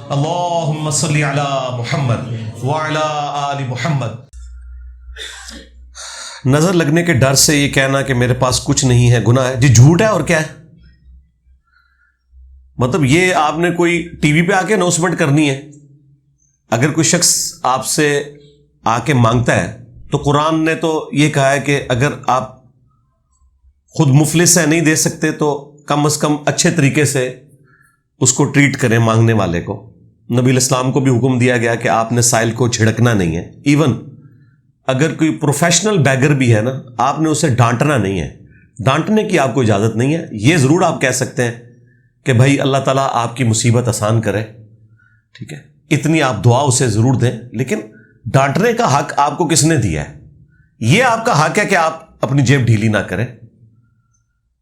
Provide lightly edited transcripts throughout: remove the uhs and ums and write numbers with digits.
اللہم صلی علی محمد وعلی آل محمد۔ نظر لگنے کے ڈر سے یہ کہنا کہ میرے پاس کچھ نہیں ہے گناہ ہے، جی جھوٹ ہے اور کیا ہے؟ مطلب یہ آپ نے کوئی ٹی وی پہ آ کے اناؤنسمنٹ کرنی ہے؟ اگر کوئی شخص آپ سے آ کے مانگتا ہے تو قرآن نے تو یہ کہا ہے کہ اگر آپ خود مفلس ہے، نہیں دے سکتے، تو کم از کم اچھے طریقے سے اس کو ٹریٹ کریں مانگنے والے کو۔ نبی علیہ السلام کو بھی حکم دیا گیا کہ آپ نے سائل کو چھڑکنا نہیں ہے۔ ایون اگر کوئی پروفیشنل بیگر بھی ہے نا، آپ نے اسے ڈانٹنا نہیں ہے، ڈانٹنے کی آپ کو اجازت نہیں ہے۔ یہ ضرور آپ کہہ سکتے ہیں کہ بھائی اللہ تعالیٰ آپ کی مصیبت آسان کرے، ٹھیک ہے، اتنی آپ دعا اسے ضرور دیں، لیکن ڈانٹنے کا حق آپ کو کس نے دیا ہے؟ یہ آپ کا حق ہے کہ آپ اپنی جیب ڈھیلی نہ کریں،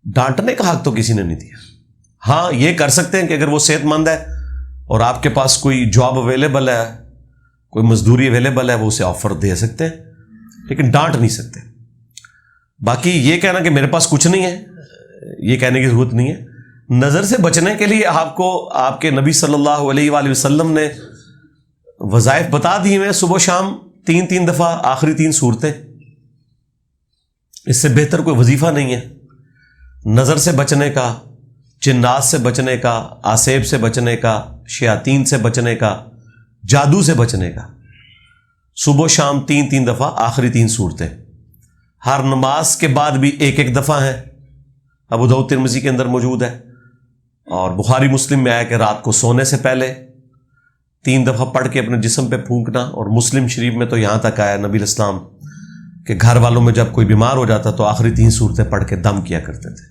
ڈانٹنے کا حق تو کسی نے نہیں دیا۔ ہاں یہ کر سکتے ہیں کہ اگر وہ صحت مند ہے اور آپ کے پاس کوئی جاب اویلیبل ہے، کوئی مزدوری اویلیبل ہے، وہ اسے آفر دے سکتے ہیں، لیکن ڈانٹ نہیں سکتے۔ باقی یہ کہنا کہ میرے پاس کچھ نہیں ہے، یہ کہنے کی ضرورت نہیں ہے۔ نظر سے بچنے کے لیے آپ کو آپ کے نبی صلی اللہ علیہ وآلہ وسلم نے وظائف بتا دی ہیں، صبح شام 3 دفعہ آخری 3 صورتیں، اس سے بہتر کوئی وظیفہ نہیں ہے۔ نظر سے بچنے کا، جنات سے بچنے کا، آسیب سے بچنے کا، شیاطین سے بچنے کا، جادو سے بچنے کا، صبح شام 3 دفعہ آخری 3 صورتیں، ہر نماز کے بعد بھی 1 دفعہ ہیں۔ ابو داؤد ترمذی کے اندر موجود ہے، اور بخاری مسلم میں آیا کہ رات کو سونے سے پہلے 3 دفعہ پڑھ کے اپنے جسم پہ پھونکنا، اور مسلم شریف میں تو یہاں تک آیا نبی علیہ السلام کہ گھر والوں میں جب کوئی بیمار ہو جاتا تو آخری 3 صورتیں پڑھ کے دم کیا کرتے تھے،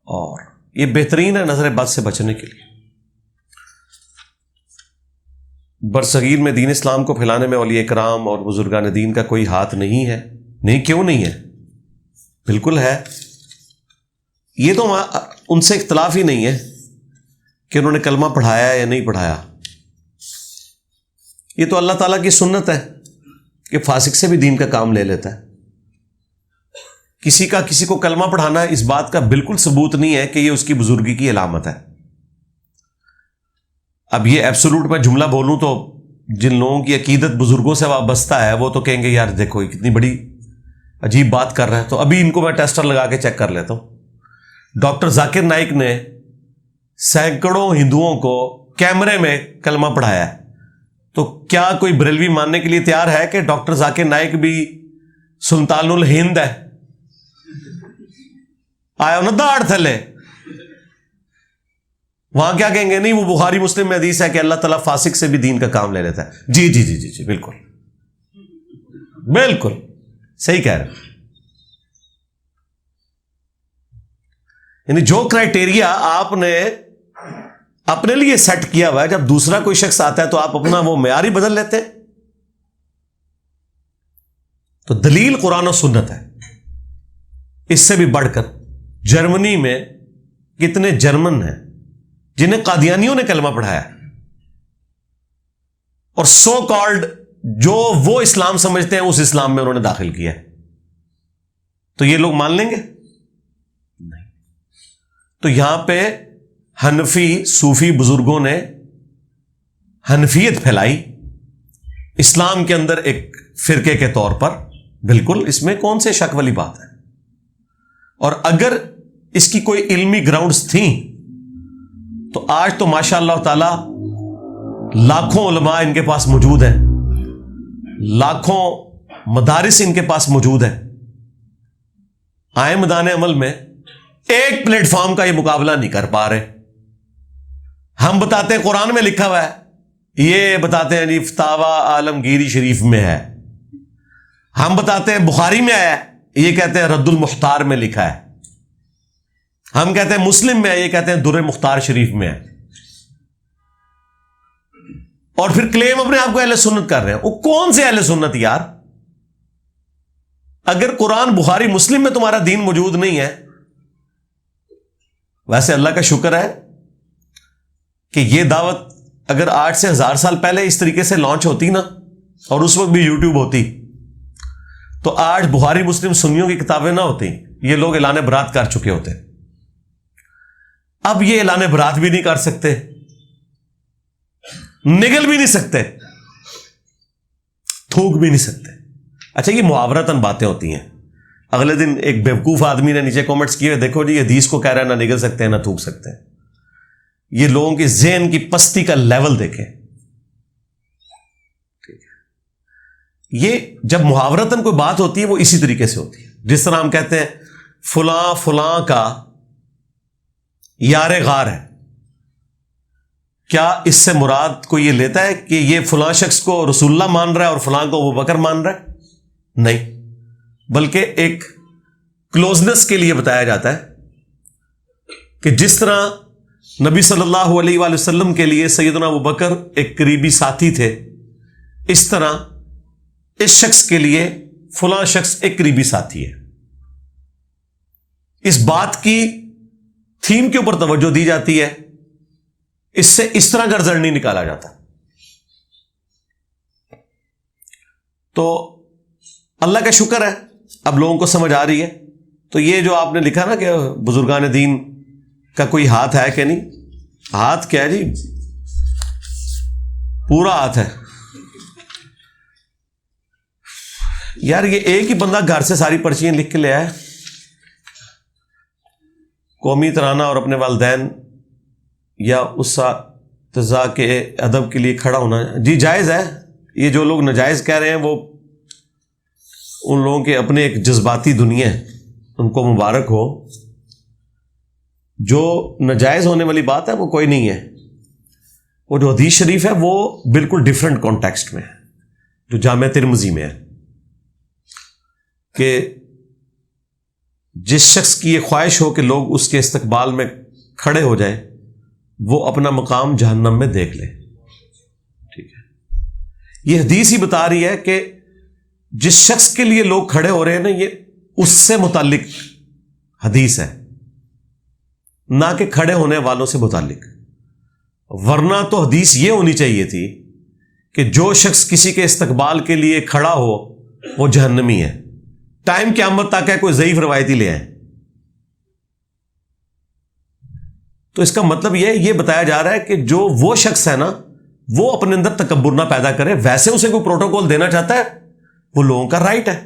اور یہ بہترین ہے نظر بد سے بچنے کے لیے۔ برصغیر میں دین اسلام کو پھیلانے میں اولیاء کرام اور بزرگان دین کا کوئی ہاتھ نہیں ہے؟ نہیں، کیوں نہیں ہے؟ بالکل ہے۔ یہ تو ان سے اختلاف ہی نہیں ہے کہ انہوں نے کلمہ پڑھایا یا نہیں پڑھایا۔ یہ تو اللہ تعالیٰ کی سنت ہے کہ فاسق سے بھی دین کا کام لے لیتا ہے۔ کسی کو کلمہ پڑھانا اس بات کا بالکل ثبوت نہیں ہے کہ یہ اس کی بزرگی کی علامت ہے۔ اب یہ ایبسولوٹ میں جملہ بولوں تو جن لوگوں کی عقیدت بزرگوں سے وابستہ ہے وہ تو کہیں گے یار دیکھو یہ کتنی بڑی عجیب بات کر رہا ہے۔ تو ابھی ان کو میں ٹیسٹر لگا کے چیک کر لیتا ہوں۔ ڈاکٹر ذاکر نائک نے سینکڑوں ہندوؤں کو کیمرے میں کلمہ پڑھایا ہے، تو کیا کوئی بریلوی ماننے کے لیے تیار ہے کہ ڈاکٹر ذاکر نائک بھی سلطان الہند ہے؟ آیا نا داڑھ تھلے، وہاں کیا کہیں گے؟ نہیں، وہ بخاری مسلم میں حدیث ہے کہ اللہ تعالیٰ فاسق سے بھی دین کا کام لے لیتا ہے۔ جی جی جی جی جی بالکل بالکل صحیح کہہ رہے ہیں۔ یعنی جو کرائٹیریا آپ نے اپنے لیے سیٹ کیا ہوا ہے، جب دوسرا کوئی شخص آتا ہے تو آپ اپنا وہ معیار ہی بدل لیتے ہیں۔ تو دلیل قرآن و سنت ہے۔ اس سے بھی بڑھ کر جرمنی میں کتنے جرمن ہیں جنہیں قادیانیوں نے کلمہ پڑھایا، اور سو کالڈ جو وہ اسلام سمجھتے ہیں اس اسلام میں انہوں نے داخل کیا ہے، تو یہ لوگ مان لیں گے؟ نہیں۔ تو یہاں پہ حنفی صوفی بزرگوں نے حنفیت پھیلائی اسلام کے اندر ایک فرقے کے طور پر، بالکل اس میں کون سے شک والی بات ہے؟ اور اگر اس کی کوئی علمی گراؤنڈز تھیں تو آج تو ماشاء اللہ تعالی لاکھوں علماء ان کے پاس موجود ہیں، لاکھوں مدارس ان کے پاس موجود ہیں، آئے میدان عمل میں ایک پلیٹ فارم کا یہ مقابلہ نہیں کر پا رہے۔ ہم بتاتے ہیں قرآن میں لکھا ہوا ہے، یہ بتاتے ہیں جی فتاوی عالمگیری شریف میں ہے، ہم بتاتے ہیں بخاری میں آیا ہے، یہ کہتے ہیں رد المختار میں لکھا ہے، ہم کہتے ہیں مسلم میں ہے، یہ کہتے ہیں در مختار شریف میں ہے، اور پھر کلیم اپنے آپ کو اہل سنت کر رہے ہیں۔ وہ کون سے اہل سنت یار؟ اگر قرآن بخاری مسلم میں تمہارا دین موجود نہیں ہے، ویسے اللہ کا شکر ہے کہ یہ دعوت اگر 8 سے 1000 سال پہلے اس طریقے سے لانچ ہوتی نا، اور اس وقت بھی یوٹیوب ہوتی، تو آج بخاری مسلم سنیوں کی کتابیں نہ ہوتی، یہ لوگ اعلان برات کر چکے ہوتے۔ اب یہ اعلان برات بھی نہیں کر سکتے، نگل بھی نہیں سکتے, تھوک بھی نہیں سکتے. اچھا یہ محاورتاً باتیں ہوتی ہیں. اگلے دن ایک بیوقوف آدمی نے نیچے کامنٹس کیے, دیکھو جی حدیث کو کہہ رہا ہے نہ نگل سکتے ہیں نہ تھوک سکتے ہیں. یہ لوگوں کی ذہن کی پستی کا لیول دیکھیں. یہ جب محاورتاً کوئی بات ہوتی ہے وہ اسی طریقے سے ہوتی ہے. جس طرح ہم کہتے ہیں فلاں فلاں کا یار غار ہے, کیا اس سے مراد کو یہ لیتا ہے کہ یہ فلاں شخص کو رسول اللہ مان رہا ہے اور فلاں کو ابو بکر مان رہا ہے؟ نہیں, بلکہ ایک کلوزنس کے لیے بتایا جاتا ہے کہ جس طرح نبی صلی اللہ علیہ وآلہ وسلم کے لیے سیدنا ابو بکر ایک قریبی ساتھی تھے, اس طرح اس شخص کے لیے فلاں شخص ایک قریبی ساتھی ہے. اس بات کی تھیم کے اوپر توجہ دی جاتی ہے, اس سے اس طرح کا رزلٹ نہیں نکالا جاتا. تو اللہ کا شکر ہے اب لوگوں کو سمجھ آ رہی ہے. تو یہ جو آپ نے لکھا نا کہ بزرگان دین کا کوئی ہاتھ ہے کہ نہیں, ہاتھ کیا ہے جی, پورا ہاتھ ہے یار. یہ ایک ہی بندہ گھر سے ساری پرچیاں لکھ کے لے آیا, قومی ترانہ اور اپنے والدین یا اساتذہ کے ادب کے لیے کھڑا ہونا جی جائز ہے. یہ جو لوگ ناجائز کہہ رہے ہیں وہ ان لوگوں کے اپنے ایک جذباتی دنیا ہے, ان کو مبارک ہو. جو ناجائز ہونے والی بات ہے وہ کوئی نہیں ہے. وہ جو حدیث شریف ہے وہ بالکل ڈیفرنٹ کانٹیکسٹ میں ہے, جو جامع ترمذی میں ہے کہ جس شخص کی یہ خواہش ہو کہ لوگ اس کے استقبال میں کھڑے ہو جائیں وہ اپنا مقام جہنم میں دیکھ لے. ٹھیک ہے, یہ حدیث ہی بتا رہی ہے کہ جس شخص کے لیے لوگ کھڑے ہو رہے ہیں نا, یہ اس سے متعلق حدیث ہے, نہ کہ کھڑے ہونے والوں سے متعلق. ورنہ تو حدیث یہ ہونی چاہیے تھی کہ جو شخص کسی کے استقبال کے لیے کھڑا ہو وہ جہنمی ہے. ٹائم قیامت تک ہے, کوئی ضعیف روایتی لے آئے. تو اس کا مطلب یہ بتایا جا رہا ہے کہ جو وہ شخص ہے نا وہ اپنے اندر تکبر نہ پیدا کرے. ویسے اسے کوئی پروٹوکول دینا چاہتا ہے وہ لوگوں کا رائٹ ہے.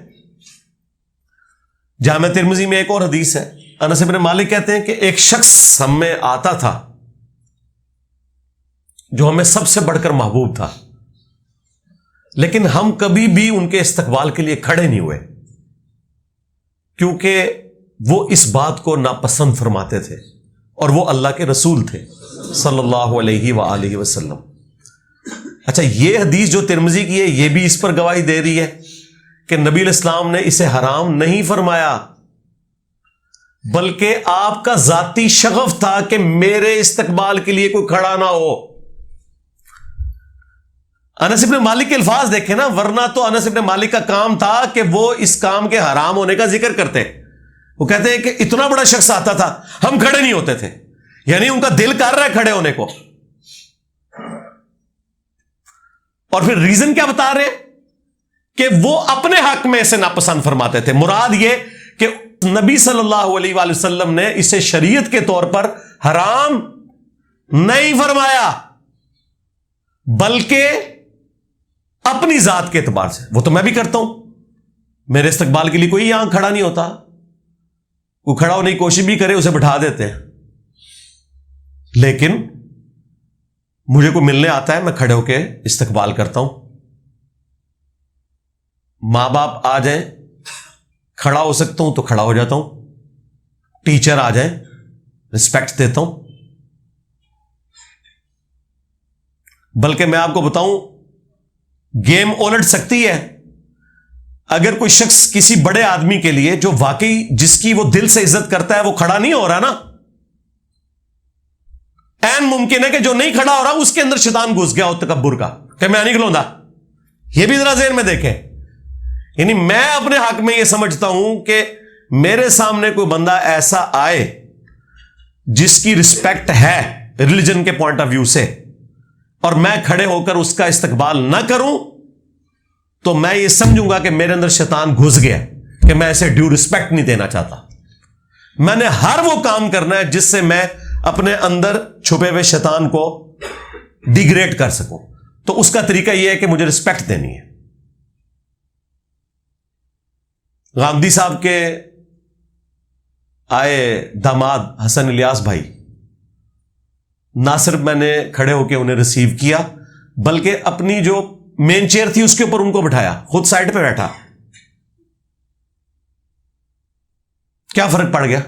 جامع ترمذی میں ایک اور حدیث ہے, انس بن مالک کہتے ہیں کہ ایک شخص ہم میں آتا تھا جو ہمیں سب سے بڑھ کر محبوب تھا, لیکن ہم کبھی بھی ان کے استقبال کے لیے کھڑے نہیں ہوئے کیونکہ وہ اس بات کو ناپسند فرماتے تھے, اور وہ اللہ کے رسول تھے صلی اللہ علیہ وآلہ وسلم. اچھا یہ حدیث جو ترمذی کی ہے یہ بھی اس پر گواہی دے رہی ہے کہ نبی علیہ السلام نے اسے حرام نہیں فرمایا, بلکہ آپ کا ذاتی شغف تھا کہ میرے استقبال کے لیے کوئی کھڑا نہ ہو. انس بن مالک کے الفاظ دیکھیں نا, ورنہ تو انس بن مالک کا کام تھا کہ وہ اس کام کے حرام ہونے کا ذکر کرتے. وہ کہتے ہیں کہ اتنا بڑا شخص آتا تھا ہم کھڑے نہیں ہوتے تھے, یعنی ان کا دل کر رہا ہے کھڑے ہونے کو. اور پھر ریزن کیا بتا رہے کہ وہ اپنے حق میں اسے ناپسند فرماتے تھے. مراد یہ کہ نبی صلی اللہ علیہ وآلہ وسلم نے اسے شریعت کے طور پر حرام نہیں فرمایا, بلکہ اپنی ذات کے اعتبار سے. وہ تو میں بھی کرتا ہوں, میرے استقبال کے لیے کوئی یہاں کھڑا نہیں ہوتا, کوئی کھڑا ہونے کی کوشش بھی کرے اسے بٹھا دیتے ہیں. لیکن مجھے کوئی ملنے آتا ہے میں کھڑے ہو کے استقبال کرتا ہوں. ماں باپ آ جائیں کھڑا ہو سکتا ہوں تو کھڑا ہو جاتا ہوں, ٹیچر آ جائیں رسپیکٹ دیتا ہوں. بلکہ میں آپ کو بتاؤں گیم الٹ سکتی ہے. اگر کوئی شخص کسی بڑے آدمی کے لیے جو واقعی جس کی وہ دل سے عزت کرتا ہے وہ کھڑا نہیں ہو رہا نا, این ممکن ہے کہ جو نہیں کھڑا ہو رہا اس کے اندر شیطان گھس گیا ہو تکبر کا کہ میں نہیں کھلوندا. یہ بھی ذرا ذہن میں دیکھیں. یعنی میں اپنے حق میں یہ سمجھتا ہوں کہ میرے سامنے کوئی بندہ ایسا آئے جس کی رسپیکٹ ہے ریلیجن کے پوائنٹ آف ویو سے, اور میں کھڑے ہو کر اس کا استقبال نہ کروں تو میں یہ سمجھوں گا کہ میرے اندر شیطان گھس گیا کہ میں اسے ڈیو رسپیکٹ نہیں دینا چاہتا. میں نے ہر وہ کام کرنا ہے جس سے میں اپنے اندر چھپے ہوئے شیطان کو ڈیگریڈ کر سکوں. تو اس کا طریقہ یہ ہے کہ مجھے رسپیکٹ دینی ہے. غامدی صاحب کے آئے داماد حسن الیاس بھائی، نہ صرف میں نے کھڑے ہو کے انہیں ریسیو کیا بلکہ اپنی جو مین چیئر تھی اس کے اوپر ان کو بٹھایا، خود سائڈ پہ بیٹھا. کیا فرق پڑ گیا؟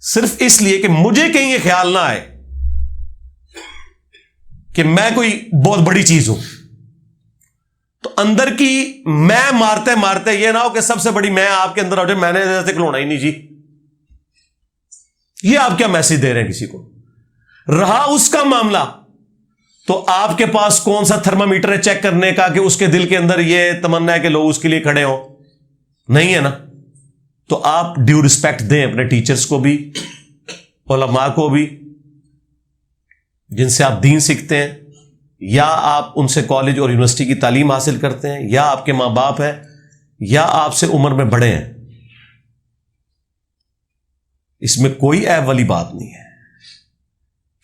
صرف اس لیے کہ مجھے کہیں یہ خیال نہ آئے کہ میں کوئی بہت بڑی چیز ہوں. تو اندر کی میں مارتے مارتے یہ نہ ہو کہ سب سے بڑی میں آپ کے اندر ہو جائے، میں نے ایسے کھلونا ہی نہیں جی. یہ آپ کیا میسج دے رہے ہیں کسی کو؟ رہا اس کا معاملہ تو آپ کے پاس کون سا تھرمامیٹر ہے چیک کرنے کا کہ اس کے دل کے اندر یہ تمنا ہے کہ لوگ اس کے لیے کھڑے ہوں؟ نہیں ہے نا. تو آپ ڈیو رسپیکٹ دیں اپنے ٹیچرز کو بھی، علماء کو بھی، جن سے آپ دین سیکھتے ہیں، یا آپ ان سے کالج اور یونیورسٹی کی تعلیم حاصل کرتے ہیں، یا آپ کے ماں باپ ہیں، یا آپ سے عمر میں بڑے ہیں. اس میں کوئی عیب والی بات نہیں ہے.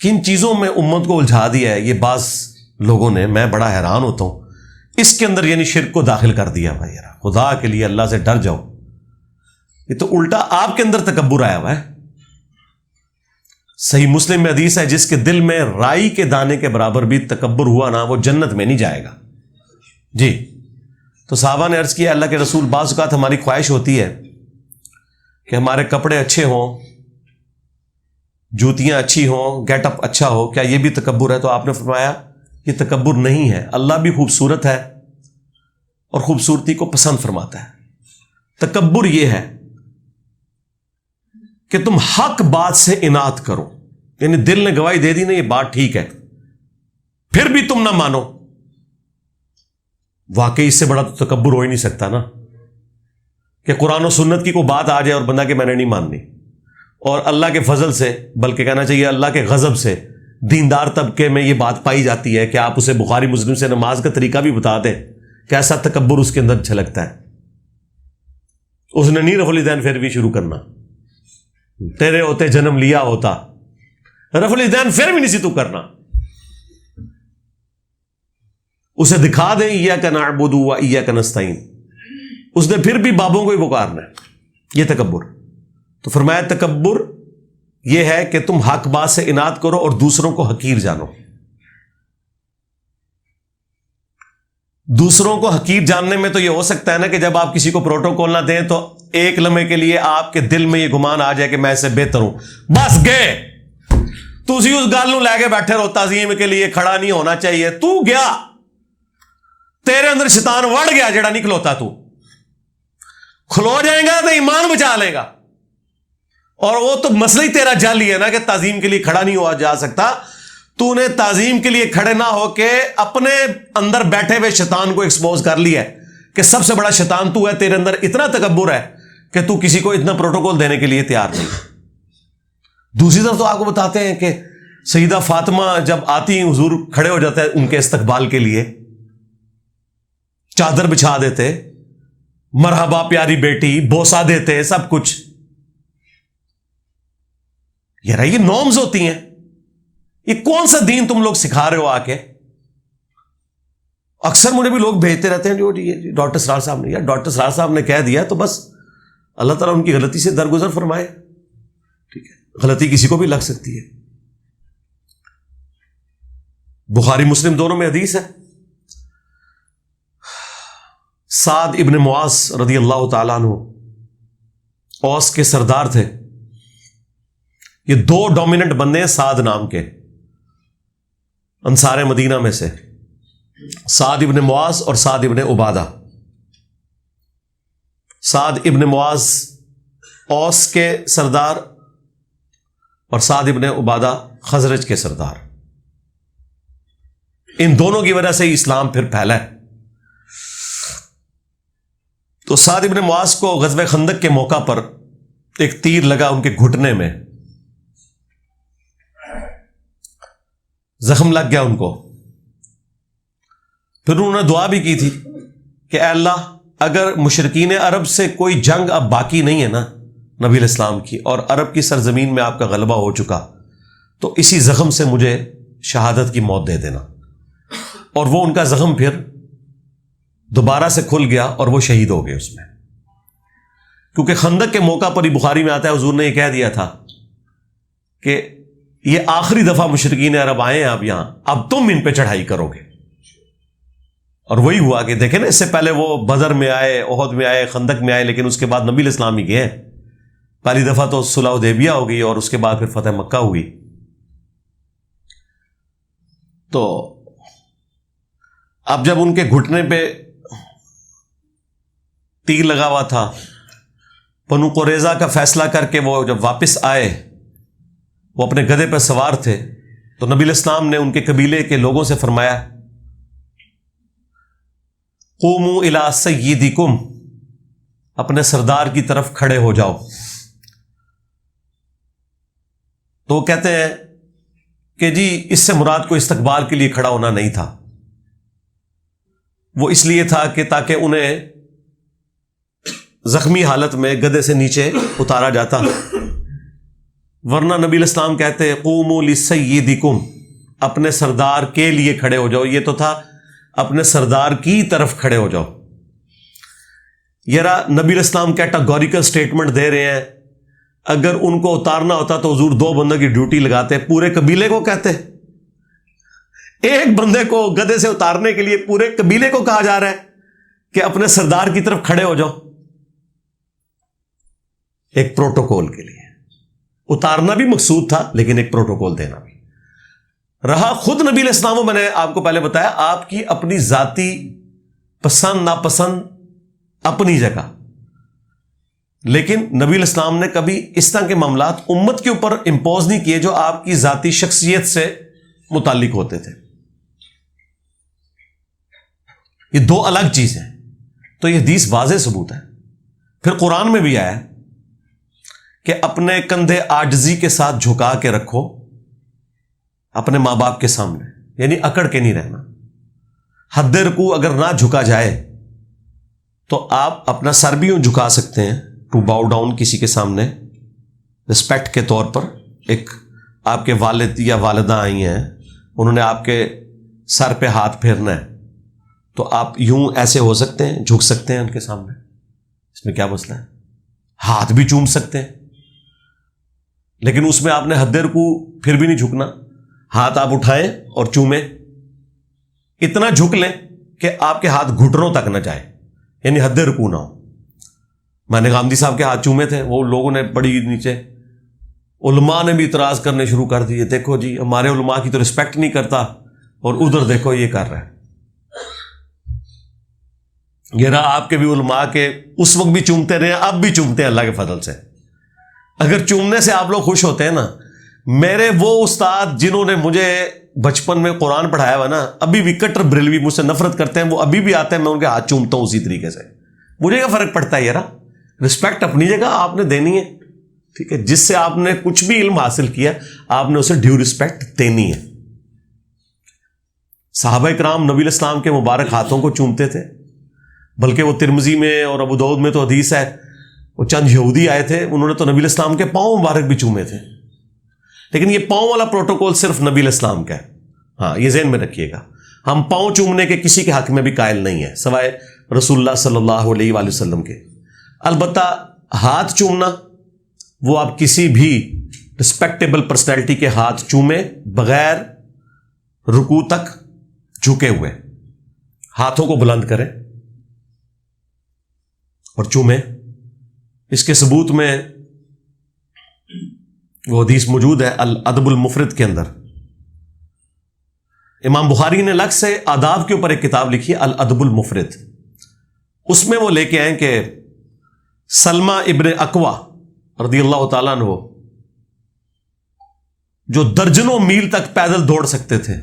کن چیزوں میں امت کو الجھا دیا ہے یہ بعض لوگوں نے، میں بڑا حیران ہوتا ہوں. اس کے اندر یعنی شرک کو داخل کر دیا. بھائی یار خدا کے لیے اللہ سے ڈر جاؤ. یہ تو الٹا آپ کے اندر تکبر آیا ہوا ہے. صحیح مسلم میں حدیث ہے، جس کے دل میں رائی کے دانے کے برابر بھی تکبر ہوا نا، وہ جنت میں نہیں جائے گا. جی. تو صحابہ نے عرض کیا اللہ کے رسول، بعض اوقات ہماری خواہش ہوتی ہے کہ ہمارے کپڑے اچھے ہوں، جوتیاں اچھی ہوں، گیٹ اپ اچھا ہو، کیا یہ بھی تکبر ہے؟ تو آپ نے فرمایا یہ تکبر نہیں ہے. اللہ بھی خوبصورت ہے اور خوبصورتی کو پسند فرماتا ہے. تکبر یہ ہے کہ تم حق بات سے اناد کرو، یعنی دل نے گواہی دے دی نا یہ بات ٹھیک ہے، پھر بھی تم نہ مانو. واقعی اس سے بڑا تو تکبر ہو ہی نہیں سکتا نا، کہ قرآن و سنت کی کوئی بات آ جائے اور بندہ کہ میں نے نہیں ماننی. اور اللہ کے فضل سے، بلکہ کہنا چاہیے اللہ کے غضب سے، دیندار طبقے میں یہ بات پائی جاتی ہے کہ آپ اسے بخاری مسلم سے نماز کا طریقہ بھی بتا دیں، کیسا تکبر اس کے اندر جھلکتا ہے. اس نے نہیں رفع الیدین پھر بھی شروع کرنا، تیرے ہوتے جنم لیا ہوتا، رفع الیدین پھر بھی نہیں سی تو کرنا. اسے دکھا دیں ایاک نعبد و ایاک نستعین، اس نے پھر بھی بابوں کو ہی پکارنا ہے. یہ تکبر. تو فرمایا تکبر یہ ہے کہ تم حق بات سے اناد کرو اور دوسروں کو حقیر جانو. دوسروں کو حقیر جاننے میں تو یہ ہو سکتا ہے نا کہ جب آپ کسی کو پروٹوکول نہ دیں تو ایک لمحے کے لیے آپ کے دل میں یہ گمان آ جائے کہ میں اسے بہتر ہوں، بس گئے تو اسی اس گل نو لے کے بیٹھے رہو، تعظیم کے لیے کھڑا نہیں ہونا چاہیے. تو گیا، تیرے اندر شیطان وڑ گیا جڑا نہیں کھلوتا. تو کھلو جائے گا تو ایمان بچا لے گا. اور وہ تو مسئلہ ہی تیرا جعلی ہے نا کہ تعظیم کے لیے کھڑا نہیں ہوا جا سکتا. تو نے تعظیم کے لیے کھڑے نہ ہو کے اپنے اندر بیٹھے ہوئے شیطان کو ایکسپوز کر لیا ہے کہ سب سے بڑا شیطان تو ہے. تیرے اندر اتنا تکبر ہے کہ تو کسی کو اتنا پروٹوکول دینے کے لیے تیار نہیں. دوسری طرف تو آپ کو بتاتے ہیں کہ سیدہ فاطمہ جب آتی ہیں حضور کھڑے ہو جاتے ہیں ان کے استقبال کے لیے، چادر بچھا دیتے، مرحبا پیاری بیٹی، بوسا دیتے، سب کچھ. یہ نارمز ہوتی ہیں. یہ کون سا دین تم لوگ سکھا رہے ہو آ کے؟ اکثر مجھے بھی لوگ بھیجتے رہتے ہیں جو ڈاکٹر سرار صاحب نے، یا ڈاکٹر سرار صاحب نے کہہ دیا تو بس اللہ تعالیٰ ان کی غلطی سے درگزر فرمائے. ٹھیک ہے، غلطی کسی کو بھی لگ سکتی ہے. بخاری مسلم دونوں میں حدیث ہے. سعد ابن معاذ رضی اللہ تعالیٰ عنہ اوس کے سردار تھے. یہ دو ڈومیننٹ بندے ہیں سعد نام کے، انصار مدینہ میں سے، سعد ابن معاذ اور سعد ابن عبادہ. سعد ابن معاذ اوس کے سردار اور سعد ابن عبادہ خزرج کے سردار. ان دونوں کی وجہ سے ہی اسلام پھر پھیلا ہے. تو سعد ابن معاذ کو غزوہ خندق کے موقع پر ایک تیر لگا ان کے گھٹنے میں، زخم لگ گیا ان کو. پھر انہوں نے دعا بھی کی تھی کہ اے اللہ اگر مشرکین عرب سے کوئی جنگ اب باقی نہیں ہے نا نبی علیہ السلام کی، اور عرب کی سرزمین میں آپ کا غلبہ ہو چکا، تو اسی زخم سے مجھے شہادت کی موت دے دینا. اور وہ ان کا زخم پھر دوبارہ سے کھل گیا اور وہ شہید ہو گئے اس میں. کیونکہ خندق کے موقع پر ہی بخاری میں آتا ہے حضور نے یہ کہہ دیا تھا کہ یہ آخری دفعہ مشرکین عرب آئے ہیں آپ یہاں، اب تم ان پہ چڑھائی کرو گے. اور وہی ہوا کہ دیکھیں نا، اس سے پہلے وہ بدر میں آئے، احد میں آئے، خندق میں آئے، لیکن اس کے بعد نبی الاسلام ہی گئے. پہلی دفعہ تو صلح حدیبیہ ہو گئی اور اس کے بعد پھر فتح مکہ ہوئی. تو اب جب ان کے گھٹنے پہ تیر لگا ہوا تھا، بنو قریظہ کا فیصلہ کر کے وہ جب واپس آئے، وہ اپنے گدھے پہ سوار تھے، تو نبی الاسلام نے ان کے قبیلے کے لوگوں سے فرمایا قوموا الی سیدکم، اپنے سردار کی طرف کھڑے ہو جاؤ. تو وہ کہتے ہیں کہ جی اس سے مراد کو استقبال کے لیے کھڑا ہونا نہیں تھا، وہ اس لیے تھا کہ تاکہ انہیں زخمی حالت میں گدھے سے نیچے اتارا جاتا. ورنہ نبی الاسلام کہتے قوموا لسیدکم، اپنے سردار کے لیے کھڑے ہو جاؤ. یہ تو تھا اپنے سردار کی طرف کھڑے ہو جاؤ. یرا نبی الاسلام کیٹاگوریکل سٹیٹمنٹ دے رہے ہیں. اگر ان کو اتارنا ہوتا تو حضور 2 بندوں کی ڈیوٹی لگاتے، پورے قبیلے کو کہتے. ایک بندے کو گدھے سے اتارنے کے لیے پورے قبیلے کو کہا جا رہا ہے کہ اپنے سردار کی طرف کھڑے ہو جاؤ. ایک پروٹوکول کے لیے اتارنا بھی مقصود تھا، لیکن ایک پروٹوکول دینا بھی رہا. خود نبی علیہ السلام، میں نے آپ کو پہلے بتایا، آپ کی اپنی ذاتی پسند ناپسند اپنی جگہ، لیکن نبی علیہ السلام نے کبھی اس طرح کے معاملات امت کے اوپر امپوز نہیں کیے جو آپ کی ذاتی شخصیت سے متعلق ہوتے تھے. یہ 2 الگ چیزیں ہیں. تو یہ حدیث واضح ثبوت ہے. پھر قرآن میں بھی آیا کہ اپنے کندھے عاجزی کے ساتھ جھکا کے رکھو اپنے ماں باپ کے سامنے، یعنی اکڑ کے نہیں رہنا. حد رکوع اگر نہ جھکا جائے تو آپ اپنا سر بھی یوں جھکا سکتے ہیں، ٹو باؤ ڈاؤن کسی کے سامنے رسپیکٹ کے طور پر. ایک آپ کے والد یا والدہ آئی ہیں، انہوں نے آپ کے سر پہ ہاتھ پھیرنا ہے، تو آپ یوں ایسے ہو سکتے ہیں، جھک سکتے ہیں ان کے سامنے. اس میں کیا مسئلہ ہے؟ ہاتھ بھی چوم سکتے ہیں، لیکن اس میں آپ نے حد رکوع پھر بھی نہیں جھکنا. ہاتھ آپ اٹھائیں اور چومیں، اتنا جھک لیں کہ آپ کے ہاتھ گھٹنوں تک نہ جائے، یعنی حد رکوع نہ ہو. میں نے غامدی صاحب کے ہاتھ چومے تھے، وہ لوگوں نے بڑی نیچے، علماء نے بھی اعتراض کرنے شروع کر دیے، دیکھو جی ہمارے علماء کی تو رسپیکٹ نہیں کرتا اور ادھر دیکھو یہ کر رہا ہے. یہ رہا آپ کے بھی علماء کے اس وقت بھی چومتے رہے، اب بھی چومتے ہیں اللہ کے فضل سے. اگر چومنے سے آپ لوگ خوش ہوتے ہیں نا، میرے وہ استاد جنہوں نے مجھے بچپن میں قرآن پڑھایا ہوا نا، ابھی بھی کٹر بریلوی مجھ سے نفرت کرتے ہیں، وہ ابھی بھی آتے ہیں، میں ان کے ہاتھ چومتا ہوں اسی طریقے سے. مجھے کیا فرق پڑتا ہے یار، رسپیکٹ اپنی جگہ آپ نے دینی ہے، ٹھیک ہے. جس سے آپ نے کچھ بھی علم حاصل کیا آپ نے اسے ڈیو رسپیکٹ دینی ہے. صحابہ کرام نبی الاسلام کے مبارک ہاتھوں کو چومتے تھے، بلکہ وہ ترمذی میں اور ابو داؤد میں تو حدیث ہے، وہ چند یہودی آئے تھے، انہوں نے تو نبی الاسلام کے پاؤں مبارک بھی چومے تھے. لیکن یہ پاؤں والا پروٹوکول صرف نبی الاسلام کا ہے. ہاں یہ ذہن میں رکھیے گا، ہم پاؤں چومنے کے کسی کے حق میں بھی قائل نہیں ہے سوائے رسول اللہ صلی اللہ علیہ وآلہ وسلم کے. البتہ ہاتھ چومنا وہ آپ کسی بھی رسپیکٹیبل پرسنالٹی کے ہاتھ چومیں بغیر رکوع تک جھکے ہوئے، ہاتھوں کو بلند کریں اور چومیں. اس کے ثبوت میں وہ حدیث موجود ہے الادب المفرد کے اندر. امام بخاری نے الگ سے آداب کے اوپر ایک کتاب لکھی ہے الادب المفرد. اس میں وہ لے کے آئیں کہ سلمہ ابن اکوع رضی اللہ تعالیٰ عنہ جو درجنوں میل تک پیدل دوڑ سکتے تھے،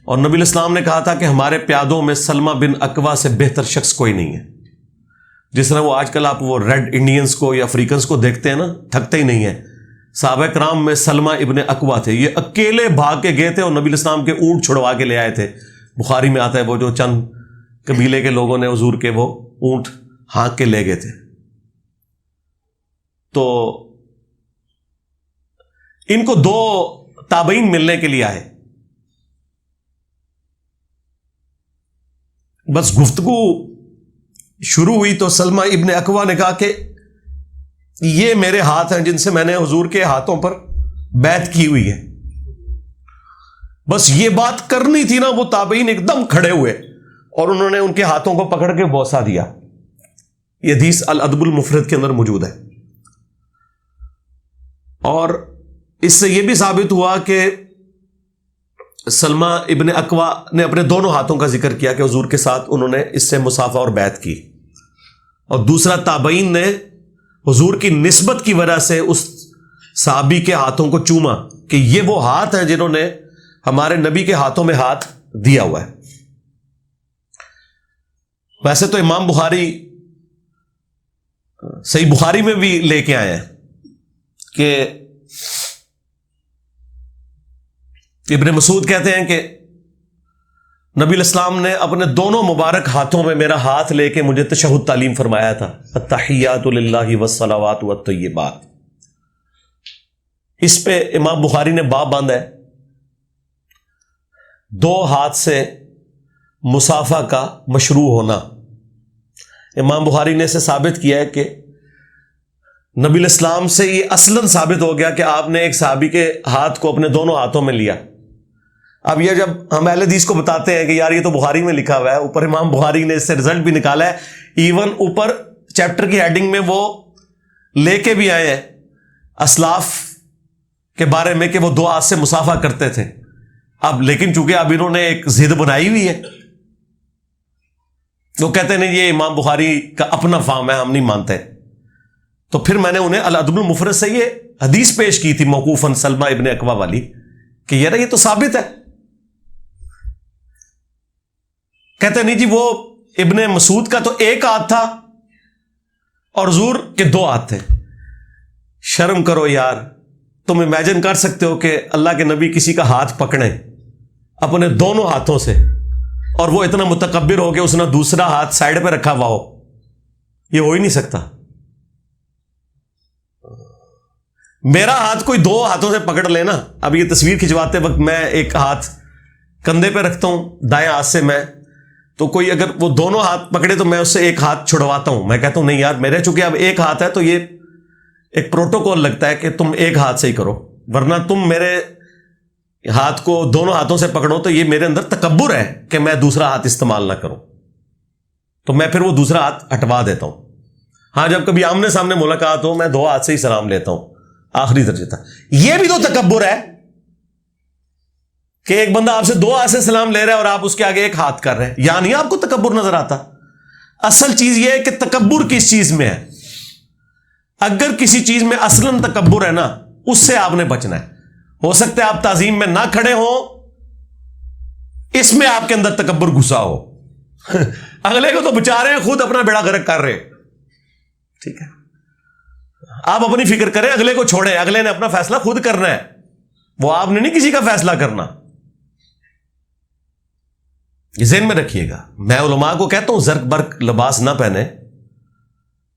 اور نبی الاسلام نے کہا تھا کہ ہمارے پیادوں میں سلمہ بن اکوع سے بہتر شخص کوئی نہیں ہے. جس طرح وہ آج کل آپ وہ ریڈ انڈینز کو یا افریقنز کو دیکھتے ہیں نا، تھکتے ہی نہیں ہیں. صحابہ کرام میں سلمہ ابن اکوع تھے، یہ اکیلے بھاگ کے گئے تھے اور نبی الاسلام کے اونٹ چھڑوا کے لے آئے تھے. بخاری میں آتا ہے وہ جو چند قبیلے کے لوگوں نے حضور کے وہ اونٹ ہانک کے لے گئے تھے. تو ان کو 2 تابعین ملنے کے لیے آئے. بس گفتگو شروع ہوئی تو سلمہ ابن اکوا نے کہا کہ یہ میرے ہاتھ ہیں جن سے میں نے حضور کے ہاتھوں پر بیعت کی ہوئی ہے. بس یہ بات کرنی تھی نا, وہ تابعین ایک دم کھڑے ہوئے اور انہوں نے ان کے ہاتھوں کو پکڑ کے بوسہ دیا. یہ حدیث الادب المفرد کے اندر موجود ہے. اور اس سے یہ بھی ثابت ہوا کہ سلمہ ابن اکوا نے اپنے دونوں ہاتھوں کا ذکر کیا کہ حضور کے ساتھ انہوں نے اس سے مصافحہ اور بیعت کی. اور دوسرا, تابعین نے حضور کی نسبت کی وجہ سے اس صحابی کے ہاتھوں کو چوما کہ یہ وہ ہاتھ ہیں جنہوں نے ہمارے نبی کے ہاتھوں میں ہاتھ دیا ہوا ہے. ویسے تو امام بخاری صحیح بخاری میں بھی لے کے آئے ہیں کہ ابن مسعود کہتے ہیں کہ نبی الاسلام نے اپنے دونوں مبارک ہاتھوں میں میرا ہاتھ لے کے مجھے تشہد تعلیم فرمایا تھا, التحیات للہ والصلوات والطیبات. اس پہ امام بخاری نے باب باندھا ہے, دو ہاتھ سے مصافحہ کا مشروع ہونا. امام بخاری نے اسے ثابت کیا ہے کہ نبی الاسلام سے یہ اصلاً ثابت ہو گیا کہ آپ نے ایک صحابی کے ہاتھ کو اپنے دونوں ہاتھوں میں لیا. اب یہ جب ہم اہل حدیث کو بتاتے ہیں کہ یار یہ تو بخاری میں لکھا ہوا ہے, اوپر امام بخاری نے اس سے رزلٹ بھی نکالا ہے, ایون اوپر چیپٹر کی ہیڈنگ میں وہ لے کے بھی آئے ہیں اسلاف کے بارے میں کہ وہ دو ہاتھ سے مصافحہ کرتے تھے. اب لیکن چونکہ اب انہوں نے ایک ضد بنائی ہوئی ہے, وہ کہتے ہیں یہ امام بخاری کا اپنا فام ہے, ہم نہیں مانتے. تو پھر میں نے انہیں الادب المفرد سے یہ حدیث پیش کی تھی موقوفاً سلمہ ابن اکوا والی کہ یار یہ تو ثابت ہے. کہتے نہیں جی وہ ابن مسعود کا تو ایک ہاتھ تھا اور حضور کے دو ہاتھ تھے. شرم کرو یار, تم امیجن کر سکتے ہو کہ اللہ کے نبی کسی کا ہاتھ پکڑیں اپنے دونوں ہاتھوں سے اور وہ اتنا متکبر ہو کہ اس نے دوسرا ہاتھ سائڈ پہ رکھا ہوا ہو؟ یہ ہو ہی نہیں سکتا. میرا ہاتھ کوئی دو ہاتھوں سے پکڑ لینا. اب یہ تصویر کھنچواتے وقت میں ایک ہاتھ کندھے پہ رکھتا ہوں دائیں ہاتھ سے, میں تو کوئی اگر وہ دونوں ہاتھ پکڑے تو میں اس سے ایک ہاتھ چھڑواتا ہوں. میں کہتا ہوں نہیں یار میرے چونکہ اب ایک ہاتھ ہے تو یہ ایک پروٹوکول لگتا ہے کہ تم ایک ہاتھ سے ہی کرو, ورنہ تم میرے ہاتھ کو دونوں ہاتھوں سے پکڑو تو یہ میرے اندر تکبر ہے کہ میں دوسرا ہاتھ استعمال نہ کروں, تو میں پھر وہ دوسرا ہاتھ ہٹوا دیتا ہوں. ہاں جب کبھی آمنے سامنے ملاقات ہو میں دو ہاتھ سے ہی سلام لیتا ہوں, آخری درجے تھا. یہ بھی تو تکبر ہے کہ ایک بندہ آپ سے دو ہاتھ سے سلام لے رہا ہے اور آپ اس کے آگے ایک ہاتھ کر رہے ہیں. یعنی آپ کو تکبر نظر آتا؟ اصل چیز یہ ہے کہ تکبر کس چیز میں ہے. اگر کسی چیز میں اصلاً تکبر ہے نا, اس سے آپ نے بچنا ہے. ہو سکتا ہے آپ تعظیم میں نہ کھڑے ہو, اس میں آپ کے اندر تکبر گھسا ہو. اگلے کو تو بچا رہے ہیں, خود اپنا بیڑا غرق کر رہے. ٹھیک ہے, آپ اپنی فکر کریں, اگلے کو چھوڑیں, اگلے نے اپنا فیصلہ خود کرنا ہے, وہ آپ نے نہیں کسی کا فیصلہ کرنا. یہ ذہن میں رکھیے گا. میں علماء کو کہتا ہوں زرق برق لباس نہ پہنے,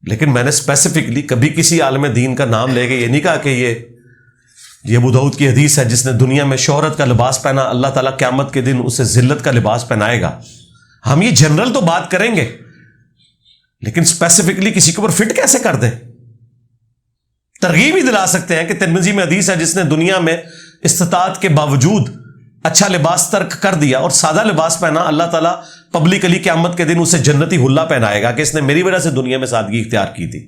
لیکن میں نے اسپیسیفکلی کبھی کسی عالم دین کا نام لے کے یہ نہیں کہا کہ یہ ابو داؤد کی حدیث ہے جس نے دنیا میں شہرت کا لباس پہنا, اللہ تعالیٰ قیامت کے دن اسے ذلت کا لباس پہنائے گا. ہم یہ جنرل تو بات کریں گے, لیکن اسپیسیفکلی کسی کے اوپر فٹ کیسے کر دیں؟ ترغیب ہی دلا سکتے ہیں کہ ترمذی میں حدیث ہے جس نے دنیا میں استطاعت کے باوجود اچھا لباس ترک کر دیا اور سادہ لباس پہنا, اللہ تعالیٰ پبلکلی قیامت کے دن اسے جنتی حلہ پہنائے گا کہ اس نے میری وجہ سے دنیا میں سادگی اختیار کی تھی.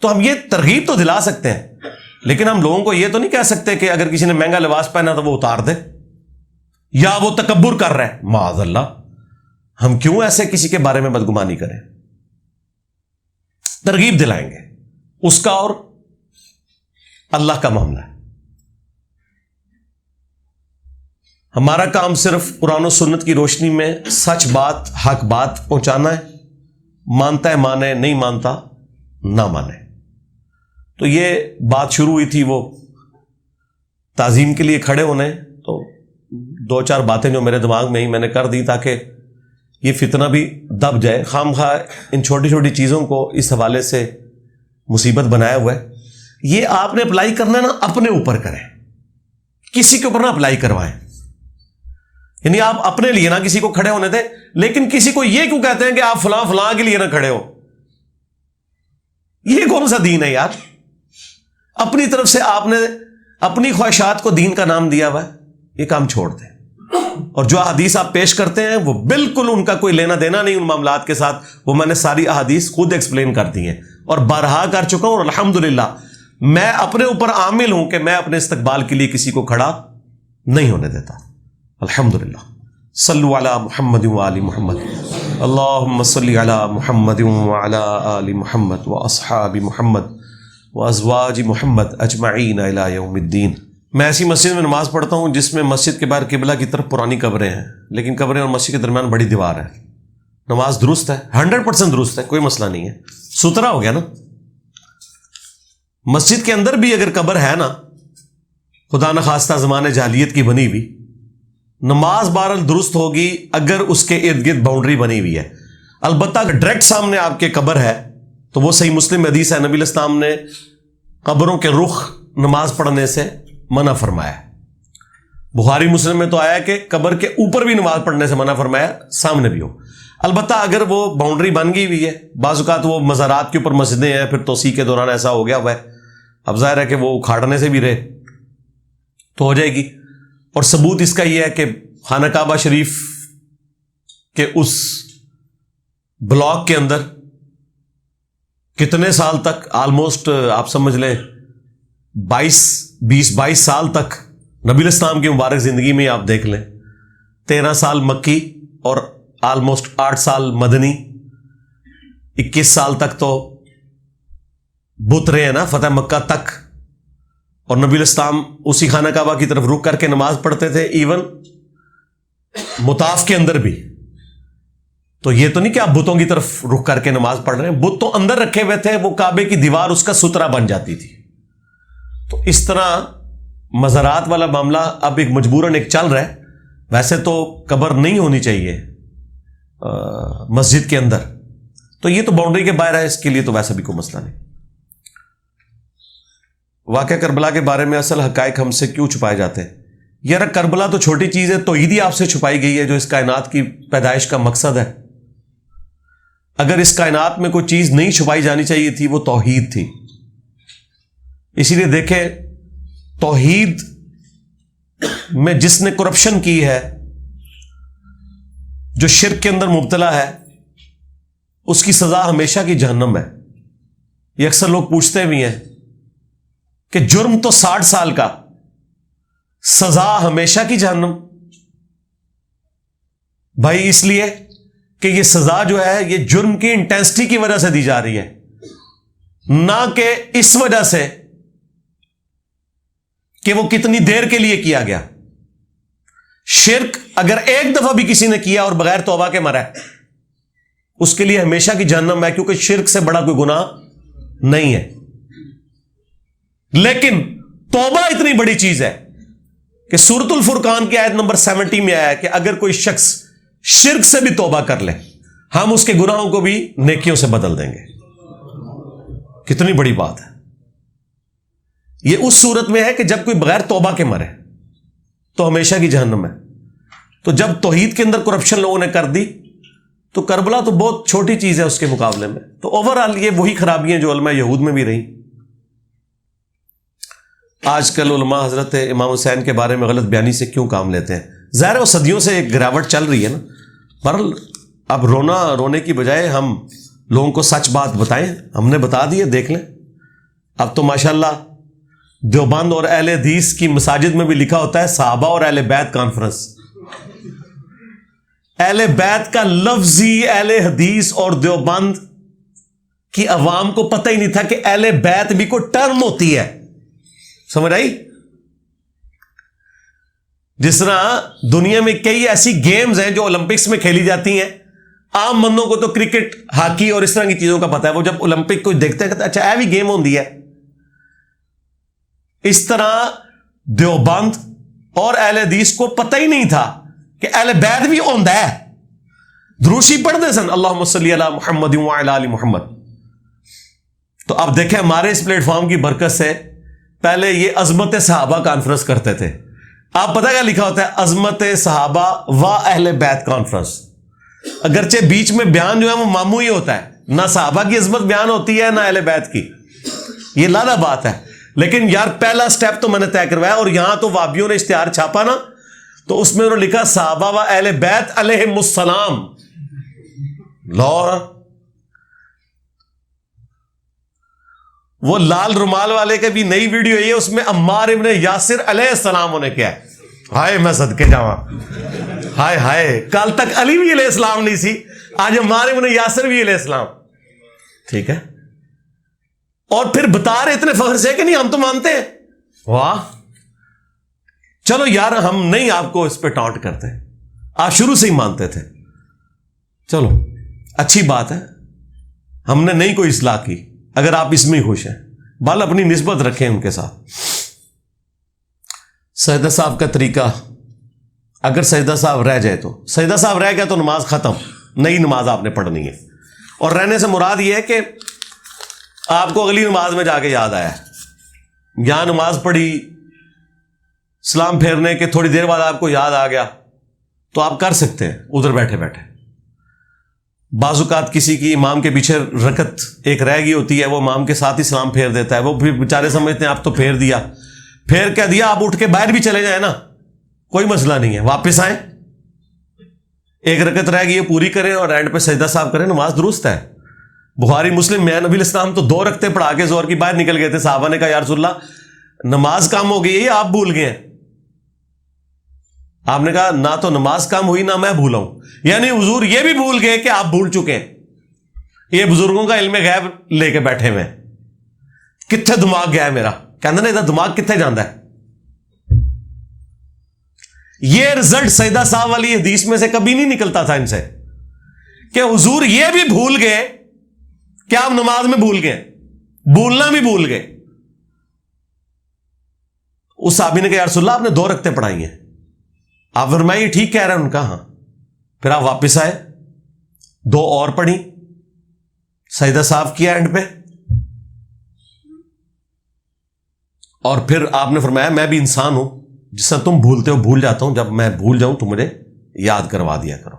تو ہم یہ ترغیب تو دلا سکتے ہیں, لیکن ہم لوگوں کو یہ تو نہیں کہہ سکتے کہ اگر کسی نے مہنگا لباس پہنا تو وہ اتار دے یا وہ تکبر کر رہا ہے. معاذ اللہ, ہم کیوں ایسے کسی کے بارے میں بدگمانی کریں؟ ترغیب دلائیں گے, اس کا اور اللہ کا معاملہ ہے. ہمارا کام صرف قرآن و سنت کی روشنی میں سچ بات, حق بات پہنچانا ہے. مانتا ہے مانے, نہیں مانتا نہ مانے. تو یہ بات شروع ہوئی تھی وہ تعظیم کے لیے کھڑے ہونے, تو دو چار باتیں جو میرے دماغ میں ہی میں نے کر دی تاکہ یہ فتنہ بھی دب جائے. خام خواہ ان چھوٹی چھوٹی چیزوں کو اس حوالے سے مصیبت بنایا ہوا ہے. یہ آپ نے اپلائی کرنا ہے نا, اپنے اوپر کریں, کسی کے اوپر نہ اپلائی کروائیں. یعنی آپ اپنے لیے نہ کسی کو کھڑے ہونے دیں، لیکن کسی کو یہ کیوں کہتے ہیں کہ آپ فلاں فلاں کے لیے نہ کھڑے ہو؟ یہ کون سا دین ہے یار؟ اپنی طرف سے آپ نے اپنی خواہشات کو دین کا نام دیا ہوا ہے، یہ کام چھوڑ دیں. اور جو احادیث آپ پیش کرتے ہیں وہ بالکل ان کا کوئی لینا دینا نہیں ان معاملات کے ساتھ. وہ میں نے ساری احادیث خود ایکسپلین کر دی ہیں اور بارہا کر چکا ہوں، اور الحمدللہ میں اپنے اوپر عامل ہوں کہ میں اپنے استقبال کے لیے کسی کو کھڑا نہیں ہونے دیتا. الحمدللہ. صلو علی محمد وآل محمد. اللہم صلی علی محمد وعلی آل محمد واصحاب محمد وازواج محمد اجمعین الی یوم الدین. میں ایسی مسجد میں نماز پڑھتا ہوں جس میں مسجد کے باہر قبلہ کی طرف پرانی قبریں ہیں، لیکن قبریں اور مسجد کے درمیان بڑی دیوار ہے. نماز درست ہے، 100% درست ہے، کوئی مسئلہ نہیں ہے، ستھرا ہو گیا نا. مسجد کے اندر بھی اگر قبر ہے نا، خدا نخواستہ زمانے جاہلیت کی بنی ہوئی، نماز بہرحال درست ہوگی اگر اس کے ارد گرد باؤنڈری بنی ہوئی ہے. البتہ اگر ڈائریکٹ سامنے آپ کے قبر ہے تو وہ صحیح مسلم میں حدیث ہے، نبی علیہ السلام نے قبروں کے رخ نماز پڑھنے سے منع فرمایا. بخاری مسلم میں تو آیا کہ قبر کے اوپر بھی نماز پڑھنے سے منع فرمایا، سامنے بھی ہو. البتہ اگر وہ باؤنڈری بن گئی ہوئی ہے، بعض اوقات وہ مزارات کے اوپر مسجدیں ہیں، پھر توسیع کے دوران ایسا ہو گیا ہوا ہے، اب ظاہر ہے کہ وہ اکھاڑنے سے بھی رہے تو ہو جائے گی. اور ثبوت اس کا یہ ہے کہ خانہ کعبہ شریف کے اس بلاک کے اندر کتنے سال تک، آلموسٹ آپ سمجھ لیں 22 سال تک، نبی علیہ السلام کی مبارک زندگی میں آپ دیکھ لیں 13 سال مکی اور آلموسٹ 8 سال مدنی، 21 سال تک تو بت رہے ہیں نا فتح مکہ تک. اور نبی علیہ السلام اسی خانہ کعبہ کی طرف رخ کر کے نماز پڑھتے تھے، ایون مطاف کے اندر بھی. تو یہ تو نہیں کہ آپ بتوں کی طرف رخ کر کے نماز پڑھ رہے ہیں، بت تو اندر رکھے ہوئے تھے، وہ کعبے کی دیوار اس کا سترا بن جاتی تھی. تو اس طرح مزارات والا معاملہ اب ایک مجبوراً ایک چل رہا ہے. ویسے تو قبر نہیں ہونی چاہیے مسجد کے اندر، تو یہ تو باؤنڈری کے باہر ہے، اس کے لیے تو ویسا بھی کوئی مسئلہ نہیں. واقعہ کربلا کے بارے میں اصل حقائق ہم سے کیوں چھپائے جاتے ہیں؟ یار کربلا تو چھوٹی چیز ہے، توحید ہی آپ سے چھپائی گئی ہے جو اس کائنات کی پیدائش کا مقصد ہے. اگر اس کائنات میں کوئی چیز نہیں چھپائی جانی چاہیے تھی وہ توحید تھی. اسی لیے دیکھیں توحید میں جس نے کرپشن کی ہے، جو شرک کے اندر مبتلا ہے، اس کی سزا ہمیشہ کی جہنم ہے. یہ اکثر لوگ پوچھتے بھی ہیں کہ جرم تو 60 سال کا، سزا ہمیشہ کی جہنم. بھائی اس لیے کہ یہ سزا جو ہے یہ جرم کی انٹینسٹی کی وجہ سے دی جا رہی ہے، نہ کہ اس وجہ سے کہ وہ کتنی دیر کے لیے کیا گیا. شرک اگر ایک دفعہ بھی کسی نے کیا اور بغیر توبہ کے مرا ہے، اس کے لیے ہمیشہ کی جہنم ہے، کیونکہ شرک سے بڑا کوئی گناہ نہیں ہے. لیکن توبہ اتنی بڑی چیز ہے کہ سورۃ الفرقان کی آیت نمبر 70 میں آیا ہے کہ اگر کوئی شخص شرک سے بھی توبہ کر لے، ہم اس کے گناہوں کو بھی نیکیوں سے بدل دیں گے. کتنی بڑی بات ہے. یہ اس صورت میں ہے کہ جب کوئی بغیر توبہ کے مرے تو ہمیشہ کی جہنم ہے. تو جب توحید کے اندر کرپشن لوگوں نے کر دی تو کربلا تو بہت چھوٹی چیز ہے اس کے مقابلے میں. تو اوورآل یہ وہی خرابیاں جو علماء یہود میں بھی رہیں. آج کل علماء حضرت امام حسین کے بارے میں غلط بیانی سے کیوں کام لیتے ہیں؟ ظاہر ہے وہ صدیوں سے ایک گراوٹ چل رہی ہے نا. پر اب رونے کی بجائے ہم لوگوں کو سچ بات بتائیں. ہم نے بتا دی ہے، دیکھ لیں. اب تو ماشاءاللہ دیوبند اور اہل حدیث کی مساجد میں بھی لکھا ہوتا ہے صحابہ اور اہل بیت کانفرنس. اہل بیت کا لفظ ہی اہل حدیث اور دیوبند کی عوام کو پتہ ہی نہیں تھا کہ اہل بیت بھی کوئی ٹرم ہوتی ہے. سمجھ آئی؟ جس طرح دنیا میں کئی ایسی گیمز ہیں جو اولمپکس میں کھیلی جاتی ہیں، عام بندوں کو تو کرکٹ، ہاکی اور اس طرح کی چیزوں کا پتہ ہے. وہ جب اولمپک کو دیکھتے ہیں کہتے ہیں اچھا بھی گیم ہوتی ہے. اس طرح دیوبند اور اہل حدیث کو پتہ ہی نہیں تھا کہ اہل بیت بھی ہوتا ہے. دروشی پڑھتے سن اللہم صلی علی محمد وعلی آل محمد. تو اب دیکھیں ہمارے اس پلیٹ فارم کی برکت سے پہلے یہ عظمت صحابہ کانفرنس کرتے تھے، آپ پتہ کیا لکھا ہوتا ہے؟ عظمت صحابہ و اہل بیت کانفرنس. اگرچہ بیچ میں بیان جو ہے وہ ماموں ہی ہوتا ہے, نہ صحابہ کی عظمت بیان ہوتی ہے نہ اہل بیت کی, یہ لالا بات ہے. لیکن یار پہلا سٹیپ تو میں نے طے کروایا, اور یہاں تو وابیوں نے اشتہار چھاپا نا, تو اس میں انہوں نے لکھا صحابہ و اہل بیت علیہم السلام. لاہور وہ لال رومال والے کے بھی نئی ویڈیو یہ, اس میں عمار ابن یاسر علیہ السلام انہیں کیا ہے. ہائے میں صدقے جاواں, ہائے ہائے, کل تک علی بھی علیہ السلام نہیں سی, آج عمار ابن یاسر بھی علیہ السلام. ٹھیک ہے, اور پھر بتا رہے اتنے فخر سے کہ نہیں ہم تو مانتے ہیں. واہ, چلو یار ہم نہیں آپ کو اس پہ ٹانٹ کرتے, آپ شروع سے ہی مانتے تھے, چلو اچھی بات ہے, ہم نے نہیں کوئی اصلاح کی. اگر آپ اس میں ہی خوش ہیں, بال اپنی نسبت رکھیں ان کے ساتھ. سجدہ صاحب کا طریقہ, اگر سجدہ صاحب رہ جائے تو سجدہ صاحب رہ گیا تو نماز ختم, نئی نماز آپ نے پڑھنی ہے. اور رہنے سے مراد یہ ہے کہ آپ کو اگلی نماز میں جا کے یاد آیا, یہاں نماز پڑھی, سلام پھیرنے کے تھوڑی دیر بعد آپ کو یاد آ گیا, تو آپ کر سکتے ہیں ادھر بیٹھے بیٹھے. بعض اوقات کسی کی امام کے پیچھے رکعت ایک رہ گئی ہوتی ہے, وہ امام کے ساتھ ہی سلام پھیر دیتا ہے, وہ پھر بیچارے سمجھتے ہیں آپ تو پھیر دیا, پھیر کہہ دیا, آپ اٹھ کے باہر بھی چلے جائیں نا, کوئی مسئلہ نہیں ہے, واپس آئیں, ایک رکعت رہ گئی ہے پوری کریں اور اینڈ پہ سجدہ صاحب کریں, نماز درست ہے. بخاری مسلم میں نبی الاسلام تو 2 رکعتیں پڑھا کے زور کی باہر نکل گئے تھے. صحابہ نے کہا یا رسول اللہ نماز کم ہو گئی ہے, آپ بھول گئے ہیں. آپ نے کہا نہ تو نماز کم ہوئی نہ میں بھولا ہوں, یعنی حضور یہ بھی بھول گئے کہ آپ بھول چکے ہیں. یہ بزرگوں کا علم غیب لے کے بیٹھے ہوئے, کتنے دماغ گیا ہے میرا, کہنا نا ادھر دماغ کتنے جانا ہے. یہ رزلٹ سجدہ صاحب والی حدیث میں سے کبھی نہیں نکلتا تھا ان سے, کہ حضور یہ بھی بھول گئے کہ آپ نماز میں بھول گئے, بھولنا بھی بھول گئے. اس صحابی نے کہا یا رسول اللہ آپ نے 2 رکعتیں پڑھائی ہیں. آپ فرمائیے ٹھیک کہہ رہے ہیں, ان کا ہاں. پھر آپ واپس آئے, 2 اور پڑھی, سجدہ صاحب کیا اینڈ پہ, اور پھر آپ نے فرمایا میں بھی انسان ہوں, جس طرح تم بھولتے ہو بھول جاتا ہوں, جب میں بھول جاؤں تو مجھے یاد کروا دیا کرو.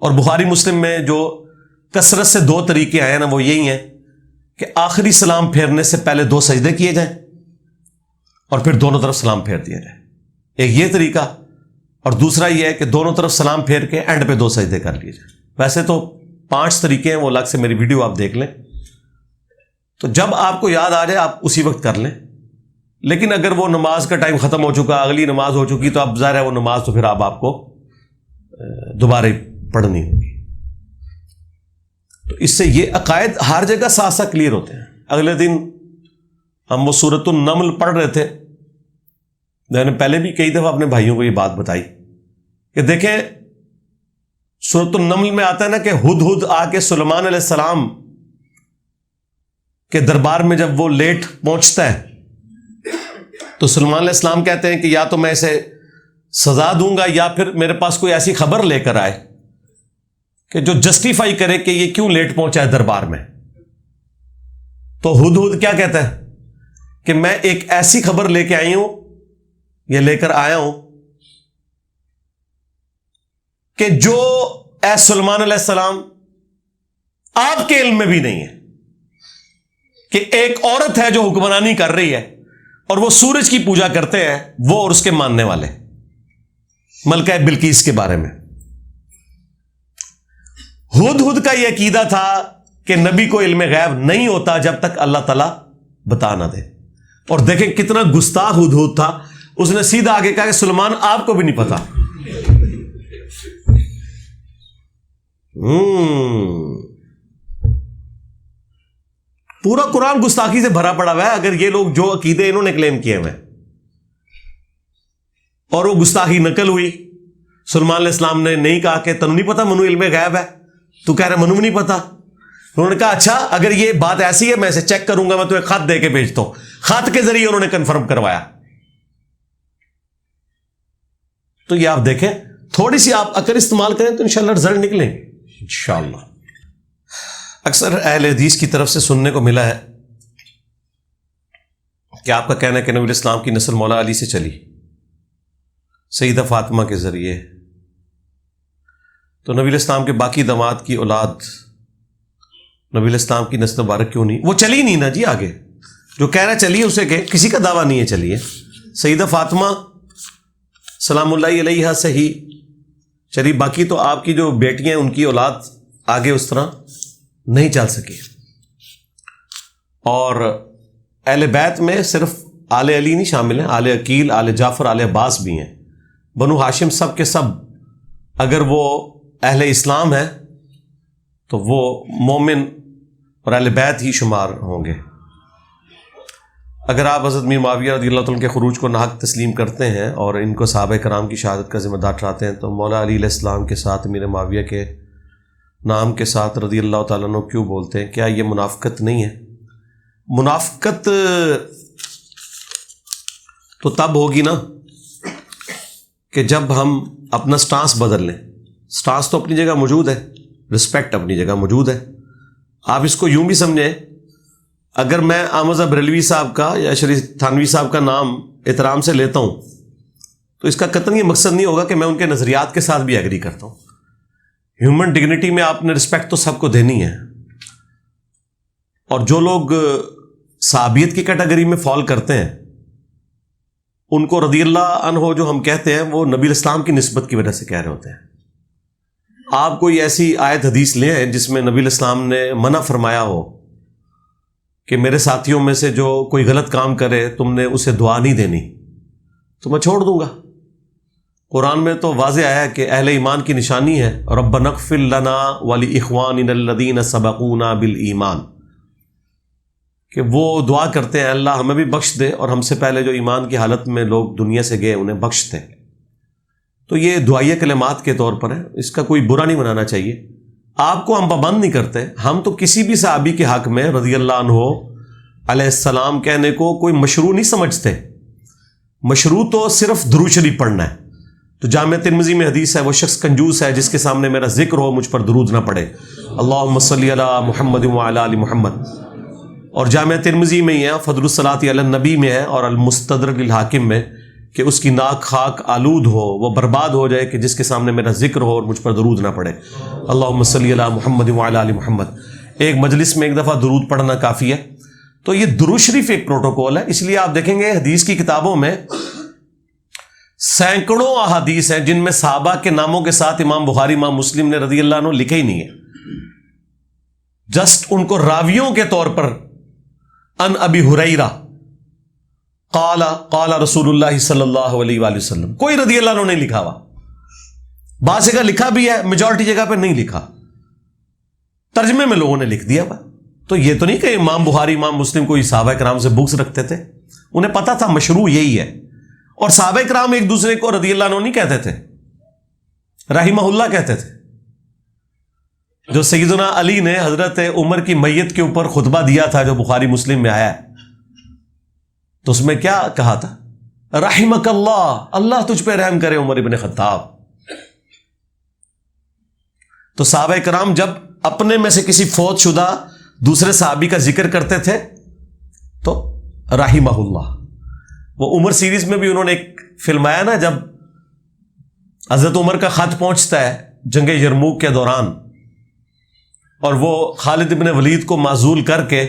اور بخاری مسلم میں جو کثرت سے 2 طریقے آئے ہیں نا, وہ یہی ہیں کہ آخری سلام پھیرنے سے پہلے 2 سجدے کیے جائیں اور پھر دونوں طرف سلام پھیر دیا جائے. ایک یہ طریقہ, اور دوسرا یہ ہے کہ دونوں طرف سلام پھیر کے اینڈ پہ 2 سجدے کر لیے جائیں. ویسے تو 5 طریقے ہیں, وہ الگ سے میری ویڈیو آپ دیکھ لیں, تو جب آپ کو یاد آ جائے آپ اسی وقت کر لیں. لیکن اگر وہ نماز کا ٹائم ختم ہو چکا, اگلی نماز ہو چکی, تو اب ظاہر ہے وہ نماز تو پھر آپ کو دوبارہ پڑھنی ہوگی. تو اس سے یہ عقائد ہر جگہ ساتھ ساتھ کلیئر ہوتے ہیں. اگلے دن ہم وہ سورۃ النمل پڑھ رہے تھے, میں نے پہلے بھی کئی دفعہ اپنے بھائیوں کو یہ بات بتائی کہ دیکھیں سورۃ النمل میں آتا ہے نا کہ ہدہد آ کے سلیمان علیہ السلام کے دربار میں جب وہ لیٹ پہنچتا ہے تو سلیمان علیہ السلام کہتے ہیں کہ یا تو میں اسے سزا دوں گا یا پھر میرے پاس کوئی ایسی خبر لے کر آئے کہ جو جسٹیفائی کرے کہ یہ کیوں لیٹ پہنچا ہے دربار میں. تو ہدہد کیا کہتا ہے کہ میں ایک ایسی خبر لے کے آئی ہوں یا لے کر آیا ہوں کہ جو اے سلیمان علیہ السلام آپ کے علم میں بھی نہیں ہے, کہ ایک عورت ہے جو حکمرانی کر رہی ہے اور وہ سورج کی پوجا کرتے ہیں, وہ اور اس کے ماننے والے, ملکہ بلقیس کے بارے میں. ہدہد کا یہ عقیدہ تھا کہ نبی کو علم غیب نہیں ہوتا جب تک اللہ تعالیٰ بتا نہ دے. اور دیکھیں کتنا گستاخ ہدہد تھا, اس نے سیدھا آگے کہا کہ سلیمان آپ کو بھی نہیں پتا. پورا قرآن گستاخی سے بھرا پڑا ہوا ہے. اگر یہ لوگ جو عقیدے انہوں نے کلیم کیے ہوئے اور وہ گستاخی نقل ہوئی, سلیمان علیہ السلام نے نہیں کہا کہ تنو نہیں پتا منو علم غیب ہے, تو کہہ رہے منو نہیں پتا. انہوں نے کہا اچھا اگر یہ بات ایسی ہے میں اسے چیک کروں گا, میں تمہیں خط دے کے بھیجتا ہوں. خط کے ذریعے انہوں نے کنفرم کروایا. تو یہ آپ دیکھیں تھوڑی سی آپ عقل استعمال کریں تو انشاءاللہ رزلٹ نکلیں گے انشاءاللہ. اکثر اہل حدیث کی طرف سے سننے کو ملا ہے کہ آپ کا کہنا ہے کہ نبی اسلام کی نسل مولا علی سے چلی. سیدہ فاطمہ کے ذریعے، تو نبی علیہ السلام کے باقی داماد کی اولاد نبی علیہ السلام کی نسل مبارک کیوں نہیں؟ وہ چلی نہیں نا جی آگے، جو کہہ رہا چلیے اسے کہ کسی کا دعویٰ نہیں ہے چلیے، سیدہ فاطمہ سلام اللہ علیہا سے ہی چلی، باقی تو آپ کی جو بیٹیاں ان کی اولاد آگے اس طرح نہیں چل سکی۔ اور اہل بیت میں صرف آل علی نہیں شامل ہیں، آل عقیل، آل جعفر، آل عباس بھی ہیں، بنو ہاشم سب کے سب اگر وہ اہل اسلام ہے تو وہ مومن اور اہل بیت ہی شمار ہوں گے۔ اگر آپ حضرت میر معاویہ رضی اللہ عنہ کے خروج کو ناحق تسلیم کرتے ہیں اور ان کو صحابہ کرام کی شہادت کا ذمہ دار ٹھہراتے ہیں تو مولا علی علیہ السلام کے ساتھ میر معاویہ کے نام کے ساتھ رضی اللہ تعالیٰ عنہ کیوں بولتے ہیں؟ کیا یہ منافقت نہیں ہے؟ منافقت تو تب ہوگی نا کہ جب ہم اپنا سٹانس بدل لیں۔ سٹانس تو اپنی جگہ موجود ہے، رسپیکٹ اپنی جگہ موجود ہے۔ آپ اس کو یوں بھی سمجھیں، اگر میں احمد بریلوی صاحب کا یا شریف تھانوی صاحب کا نام احترام سے لیتا ہوں تو اس کا قطعاً یہ مقصد نہیں ہوگا کہ میں ان کے نظریات کے ساتھ بھی ایگری کرتا ہوں۔ ہیومن ڈگنیٹی میں آپ نے رسپیکٹ تو سب کو دینی ہے، اور جو لوگ صحابیت کی کیٹیگری میں فال کرتے ہیں ان کو رضی اللہ عنہ جو ہم کہتے ہیں وہ نبی الاسلام کی نسبت کی وجہ سے کہہ رہے ہوتے ہیں۔ آپ کوئی ایسی آیت حدیث لیں جس میں نبی الاسلام نے منع فرمایا ہو کہ میرے ساتھیوں میں سے جو کوئی غلط کام کرے تم نے اسے دعا نہیں دینی تو میں چھوڑ دوں گا۔ قرآن میں تو واضح آیا ہے کہ اہل ایمان کی نشانی ہے ربنا اغفر لنا ولاخواننا الذین سبقونا بالایمان، کہ وہ دعا کرتے ہیں اللہ ہمیں بھی بخش دے اور ہم سے پہلے جو ایمان کی حالت میں لوگ دنیا سے گئے انہیں بخش دے۔ تو یہ دعائیہ کلمات کے طور پر ہے، اس کا کوئی برا نہیں منانا چاہیے۔ آپ کو ہم پابند نہیں کرتے، ہم تو کسی بھی صحابی کے حق میں رضی اللہ عنہ علیہ السلام کہنے کو کوئی مشروع نہیں سمجھتے۔ مشروع تو صرف درود شریف پڑھنا ہے۔ تو جامع ترمذی میں حدیث ہے وہ شخص کنجوس ہے جس کے سامنے میرا ذکر ہو مجھ پر درود نہ پڑے، اللہم صلی علی محمد وعلی آل محمد۔ اور جامع ترمذی میں ہی ہے، فضل الصلاۃ علی النبی میں ہے، اور المستدرک للحاکم میں کہ اس کی ناک خاک آلود ہو، وہ برباد ہو جائے کہ جس کے سامنے میرا ذکر ہو اور مجھ پر درود نہ پڑے، اللہم صلی علی محمد وعلی آل محمد۔ ایک مجلس میں ایک دفعہ درود پڑھنا کافی ہے۔ تو یہ درود شریف ایک پروٹوکول ہے، اس لیے آپ دیکھیں گے حدیث کی کتابوں میں سینکڑوں احادیث ہیں جن میں صحابہ کے ناموں کے ساتھ امام بخاری امام مسلم نے رضی اللہ عنہ لکھے ہی نہیں ہے، جسٹ ان کو راویوں کے طور پر ان ابی ہریرہ قال قال رسول اللہ صلی اللہ علیہ وآلہ وسلم، کوئی رضی اللہ عنہ نہیں لکھا ہوا۔ بعض جگہ لکھا بھی ہے، میجورٹی جگہ پہ نہیں لکھا، ترجمے میں لوگوں نے لکھ دیا ہوا۔ تو یہ تو نہیں کہ امام بخاری امام مسلم کوئی صحابہ کرام سے بغض رکھتے تھے، انہیں پتا تھا مشروع یہی ہے۔ اور صحابہ کرام ایک دوسرے کو رضی اللہ عنہ نہیں کہتے تھے، رحمہ اللہ کہتے تھے۔ جو سیدنا علی نے حضرت عمر کی میت کے اوپر خطبہ دیا تھا جو بخاری مسلم میں آیا ہے، تو اس میں کیا کہا تھا؟ رحمک اللہ، اللہ تجھ پہ رحم کرے عمر ابن خطاب۔ تو صحابہ کرام جب اپنے میں سے کسی فوت شدہ دوسرے صحابی کا ذکر کرتے تھے تو رحمہ اللہ۔ وہ عمر سیریز میں بھی انہوں نے ایک فلم آیا نا، جب حضرت عمر کا خط پہنچتا ہے جنگ یرموک کے دوران اور وہ خالد ابن ولید کو معزول کر کے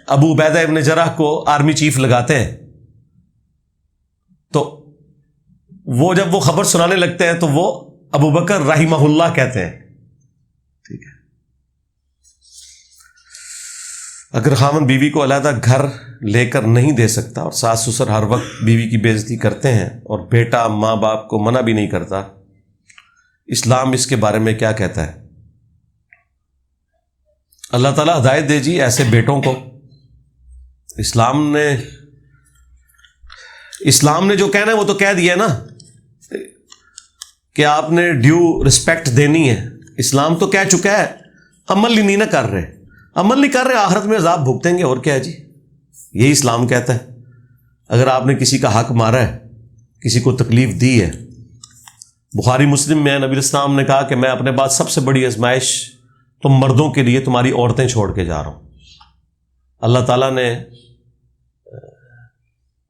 ابو عبیدہ ابن جرح کو آرمی چیف لگاتے ہیں، تو وہ جب وہ خبر سنانے لگتے ہیں تو وہ ابو بکر رحمہ اللہ کہتے ہیں۔ ٹھیک ہے، اگر خاوند بیوی کو علیحدہ گھر لے کر نہیں دے سکتا اور ساس سسر ہر وقت بیوی کی بے عزتی کرتے ہیں اور بیٹا ماں باپ کو منع بھی نہیں کرتا، اسلام اس کے بارے میں کیا کہتا ہے؟ اللہ تعالیٰ ہدایت دے جی ایسے بیٹوں کو۔ اسلام نے جو کہنا ہے وہ تو کہہ دیا ہے نا کہ آپ نے ڈیو رسپیکٹ دینی ہے۔ اسلام تو کہہ چکا ہے، عمل ہی نہیں نہ کر رہے، عمل نہیں کر رہے، آخرت میں عذاب بھگتیں گے، اور کیا ہے جی؟ یہی اسلام کہتا ہے۔ اگر آپ نے کسی کا حق مارا ہے، کسی کو تکلیف دی ہے، بخاری مسلم میں نبی الاسلام نے کہا کہ میں اپنے بعد سب سے بڑی آزمائش تم مردوں کے لیے تمہاری عورتیں چھوڑ کے جا رہا ہوں۔ اللہ تعالیٰ نے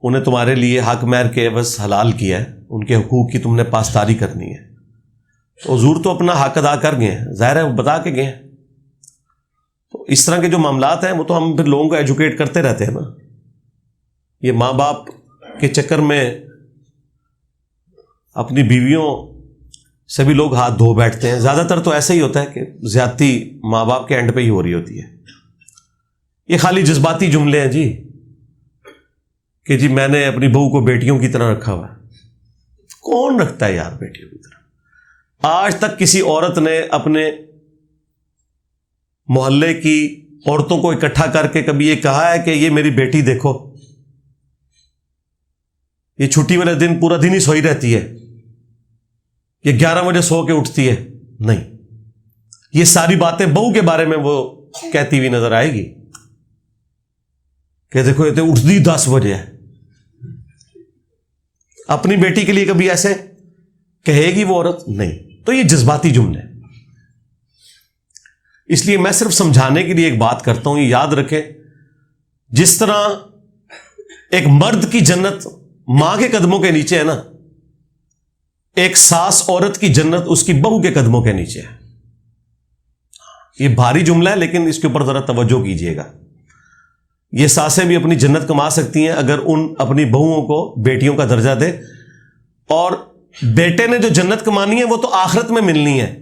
انہیں تمہارے لیے حق مہر کے عوض حلال کیا ہے، ان کے حقوق کی تم نے پاسداری کرنی ہے. تو حضور تو اپنا حق ادا کر گئے ہیں، ظاہر ہے وہ بتا کے گئے ہیں. تو اس طرح کے جو معاملات ہیں وہ تو ہم پھر لوگوں کو ایجوکیٹ کرتے رہتے ہیں نا. یہ ماں باپ کے چکر میں اپنی بیویوں سے بھی لوگ ہاتھ دھو بیٹھتے ہیں. زیادہ تر تو ایسا ہی ہوتا ہے کہ زیادتی ماں باپ کے اینڈ پہ ہی ہو رہی ہوتی ہے. یہ خالی جذباتی جملے ہیں جی کہ جی میں نے اپنی بہو کو بیٹیوں کی طرح رکھا ہوا ہے. کون رکھتا ہے یار بیٹیوں کی طرح؟ آج تک کسی عورت نے اپنے محلے کی عورتوں کو اکٹھا کر کے کبھی یہ کہا ہے کہ یہ میری بیٹی دیکھو، یہ چھٹی والے دن پورا دن ہی سوئی رہتی ہے، یہ 11 بجے سو کے اٹھتی ہے؟ نہیں. یہ ساری باتیں بہو کے بارے میں وہ کہتی ہوئی نظر آئے گی کہ دیکھو یہ تو اٹھتی 10 بجے ہے. اپنی بیٹی کے لیے کبھی ایسے کہے گی وہ عورت؟ نہیں. تو یہ جذباتی جملے. اس لیے میں صرف سمجھانے کے لیے ایک بات کرتا ہوں، یہ یاد رکھیں، جس طرح ایک مرد کی جنت ماں کے قدموں کے نیچے ہے نا، ایک ساس عورت کی جنت اس کی بہو کے قدموں کے نیچے ہے. یہ بھاری جملہ ہے لیکن اس کے اوپر ذرا توجہ کیجئے گا. یہ ساسیں بھی اپنی جنت کما سکتی ہیں اگر ان اپنی بہوؤں کو بیٹیوں کا درجہ دے، اور بیٹے نے جو جنت کمانی ہے وہ تو آخرت میں ملنی ہے.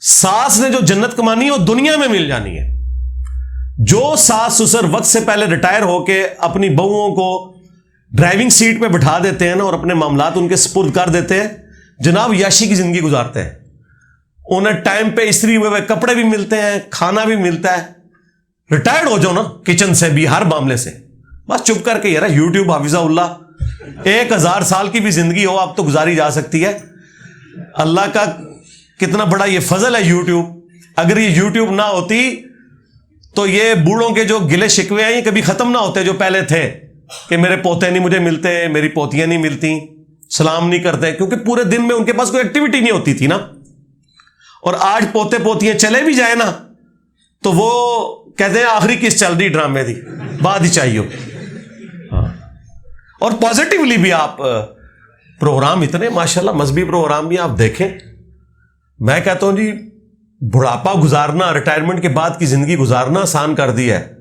ساس نے جو جنت کمانی ہے وہ دنیا میں مل جانی ہے. جو ساس سسر وقت سے پہلے ریٹائر ہو کے اپنی بہوؤں کو ڈرائیونگ سیٹ پہ بٹھا دیتے ہیں نا اور اپنے معاملات ان کے سپرد کر دیتے ہیں، جناب یاشی کی زندگی گزارتے ہیں. انہیں ٹائم پہ استری ہوئے کپڑے بھی ملتے ہیں، کھانا بھی ملتا ہے. ریٹائرڈ ہو جاؤ نا کچن سے بھی، ہر معاملے سے. بس چپ کر کے یار یوٹیوب حافظہ اللہ 1000 سال کی بھی زندگی ہو آپ تو گزاری جا سکتی ہے. اللہ کا کتنا بڑا یہ فضل ہے یوٹیوب. اگر یہ یوٹیوب نہ ہوتی تو یہ بوڑھوں کے جو گلے شکوے ہیں یہ کبھی ختم نہ ہوتے جو پہلے تھے کہ میرے پوتے نہیں مجھے ملتے، میری پوتیاں نہیں ملتی، سلام نہیں کرتے، کیونکہ پورے دن میں ان کے پاس کوئی ایکٹیویٹی نہیں ہوتی تھی نا. اور آج پوتے پوتیاں چلے بھی جائیں نا تو وہ کہتے ہیں آخری کس چل رہی ڈرامے دی، بعد ہی چاہیے. ہاں. اور پازیٹیولی بھی آپ پروگرام اتنے ماشاءاللہ مذہبی پروگرام بھی آپ دیکھیں. میں کہتا ہوں جی بڑھاپا گزارنا، ریٹائرمنٹ کے بعد کی زندگی گزارنا آسان کر دیا ہے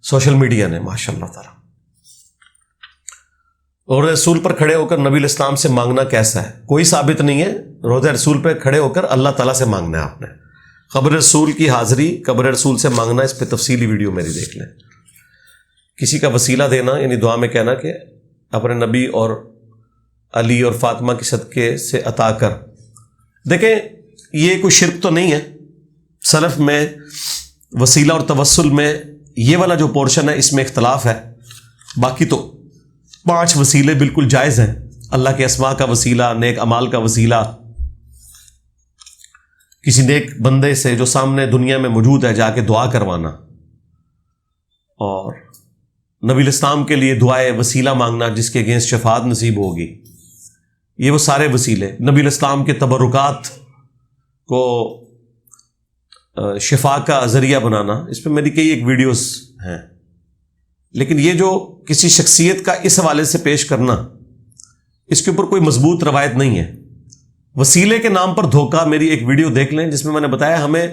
سوشل میڈیا نے ماشاءاللہ تعالی. اور رسول پر کھڑے ہو کر نبی الاسلام سے مانگنا کیسا ہے؟ کوئی ثابت نہیں ہے. روضہ رسول پہ کھڑے ہو کر اللہ تعالیٰ سے مانگنا ہے آپ نے. قبر رسول کی حاضری، قبر رسول سے مانگنا، اس پہ تفصیلی ویڈیو میری دیکھ لیں. کسی کا وسیلہ دینا یعنی دعا میں کہنا کہ اپنے نبی اور علی اور فاطمہ کے صدقے سے عطا کر. دیکھیں یہ کوئی شرک تو نہیں ہے. سلف میں وسیلہ اور توسل میں یہ والا جو پورشن ہے اس میں اختلاف ہے. باقی تو 5 وسیلے بالکل جائز ہیں. اللہ کے اسماء کا وسیلہ، نیک اعمال کا وسیلہ، کسی نیک بندے سے جو سامنے دنیا میں موجود ہے جا کے دعا کروانا، اور نبی الاسلام کے لیے دعائے وسیلہ مانگنا جس کے اگینسٹ شفاعت نصیب ہوگی. یہ وہ سارے وسیلے. نبی الاسلام کے تبرکات کو شفا کا ذریعہ بنانا، اس پہ میری کئی ایک ویڈیوز ہیں. لیکن یہ جو کسی شخصیت کا اس حوالے سے پیش کرنا، اس کے اوپر کوئی مضبوط روایت نہیں ہے. وسیلے کے نام پر دھوکہ، میری ایک ویڈیو دیکھ لیں جس میں میں نے بتایا ہمیں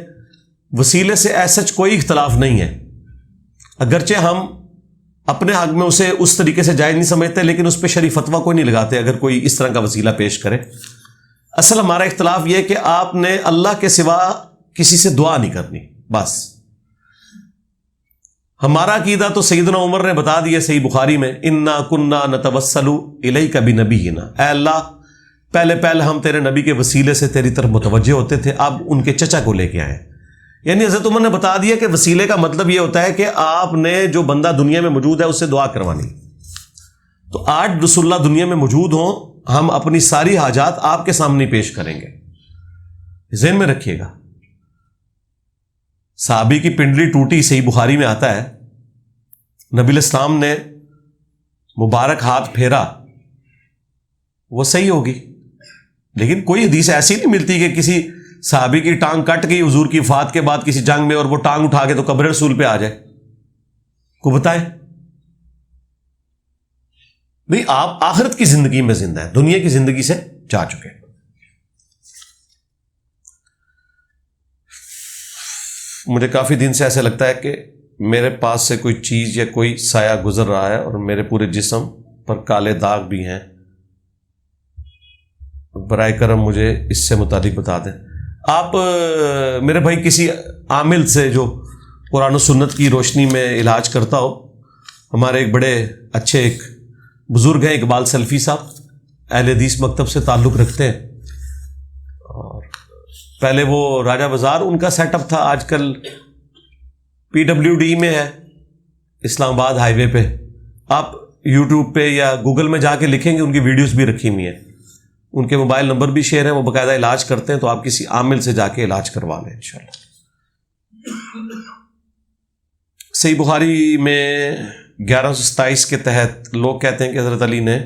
وسیلے سے ایسا کوئی اختلاف نہیں ہے. اگرچہ ہم اپنے حق میں اسے اس طریقے سے جائز نہیں سمجھتے لیکن اس پہ شرعی فتویٰ کوئی نہیں لگاتے اگر کوئی اس طرح کا وسیلہ پیش کرے. اصل ہمارا اختلاف یہ کہ آپ نے اللہ کے سوا کسی سے دعا نہیں کرنی. بس ہمارا عقیدہ تو سیدنا عمر نے بتا دیا صحیح بخاری میں، انا کنا نتوسل الیک بنبینا، اے اللہ پہلے ہم تیرے نبی کے وسیلے سے تیری طرف متوجہ ہوتے تھے، اب ان کے چچا کو لے کے آئے. یعنی حضرت عمر نے بتا دیا کہ وسیلے کا مطلب یہ ہوتا ہے کہ آپ نے جو بندہ دنیا میں موجود ہے اس سے دعا کروانی. تو آج رسول اللہ دنیا میں موجود ہوں، ہم اپنی ساری حاجات آپ کے سامنے پیش کریں گے. ذہن میں رکھیے گا. صحابی کی پنڈلی ٹوٹی، صحیح بخاری میں آتا ہے، نبی الاسلام نے مبارک ہاتھ پھیرا، وہ صحیح ہوگی. لیکن کوئی حدیث ایسی نہیں ملتی کہ کسی صحابی کی ٹانگ کٹ گئی حضور کی وفات کے بعد کسی جنگ میں اور وہ ٹانگ اٹھا کے تو قبر رسول پہ آ جائے. کو بتائے بھئی آپ آخرت کی زندگی میں زندہ ہیں, دنیا کی زندگی سے جا چکے ہیں. مجھے کافی دن سے ایسے لگتا ہے کہ میرے پاس سے کوئی چیز یا کوئی سایہ گزر رہا ہے اور میرے پورے جسم پر کالے داغ بھی ہیں. برائے کرم مجھے اس سے متعلق بتا دیں. آپ میرے بھائی کسی عامل سے جو قرآن و سنت کی روشنی میں علاج کرتا ہو. ہمارے ایک بڑے اچھے ایک بزرگ ہیں اقبال سلفی صاحب, اہل حدیث مکتب سے تعلق رکھتے ہیں, اور پہلے وہ راجہ بازار ان کا سیٹ اپ تھا, آج کل PWD میں ہے اسلام آباد ہائی وے پہ. آپ یوٹیوب پہ یا گوگل میں جا کے لکھیں گے, ان کی ویڈیوز بھی رکھی ہوئی ہیں, ان کے موبائل نمبر بھی شیئر ہیں, وہ باقاعدہ علاج کرتے ہیں. تو آپ کسی عامل سے جا کے علاج کروا لیں انشاءاللہ. صحیح بخاری میں 1127 کے تحت لوگ کہتے ہیں کہ حضرت علی نے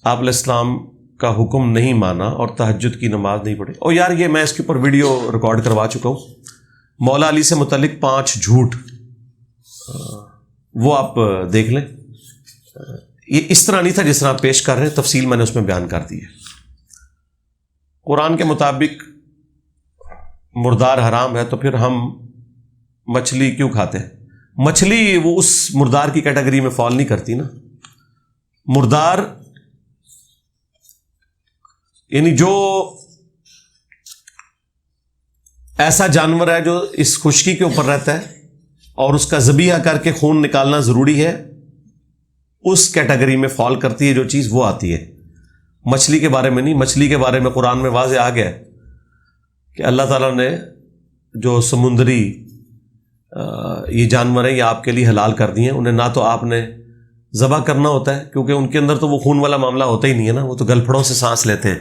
آپ علیہ السلام کا حکم نہیں مانا اور تہجد کی نماز نہیں پڑھی. اور یار یہ میں اس کے اوپر ویڈیو ریکارڈ کروا چکا ہوں, مولا علی سے متعلق 5 جھوٹ, وہ آپ دیکھ لیں. یہ اس طرح نہیں تھا جس طرح آپ پیش کر رہے ہیں, تفصیل میں نے اس میں بیان کر دی ہے. قرآن کے مطابق مردار حرام ہے, تو پھر ہم مچھلی کیوں کھاتے ہیں؟ مچھلی وہ اس مردار کی کیٹیگری میں فال نہیں کرتی نا. مردار یعنی جو ایسا جانور ہے جو اس خشکی کے اوپر رہتا ہے اور اس کا ذبیحہ کر کے خون نکالنا ضروری ہے, اس کیٹیگری میں فال کرتی ہے جو چیز, وہ آتی ہے. مچھلی کے بارے میں نہیں. مچھلی کے بارے میں قرآن میں واضح آ گیا کہ اللہ تعالیٰ نے جو سمندری یہ جانور ہیں یہ آپ کے لیے حلال کر دیے ہیں. انہیں نہ تو آپ نے ذبح کرنا ہوتا ہے کیونکہ ان کے اندر تو وہ خون والا معاملہ ہوتا ہی نہیں ہے نا, وہ تو گلپھڑوں سے سانس لیتے ہیں.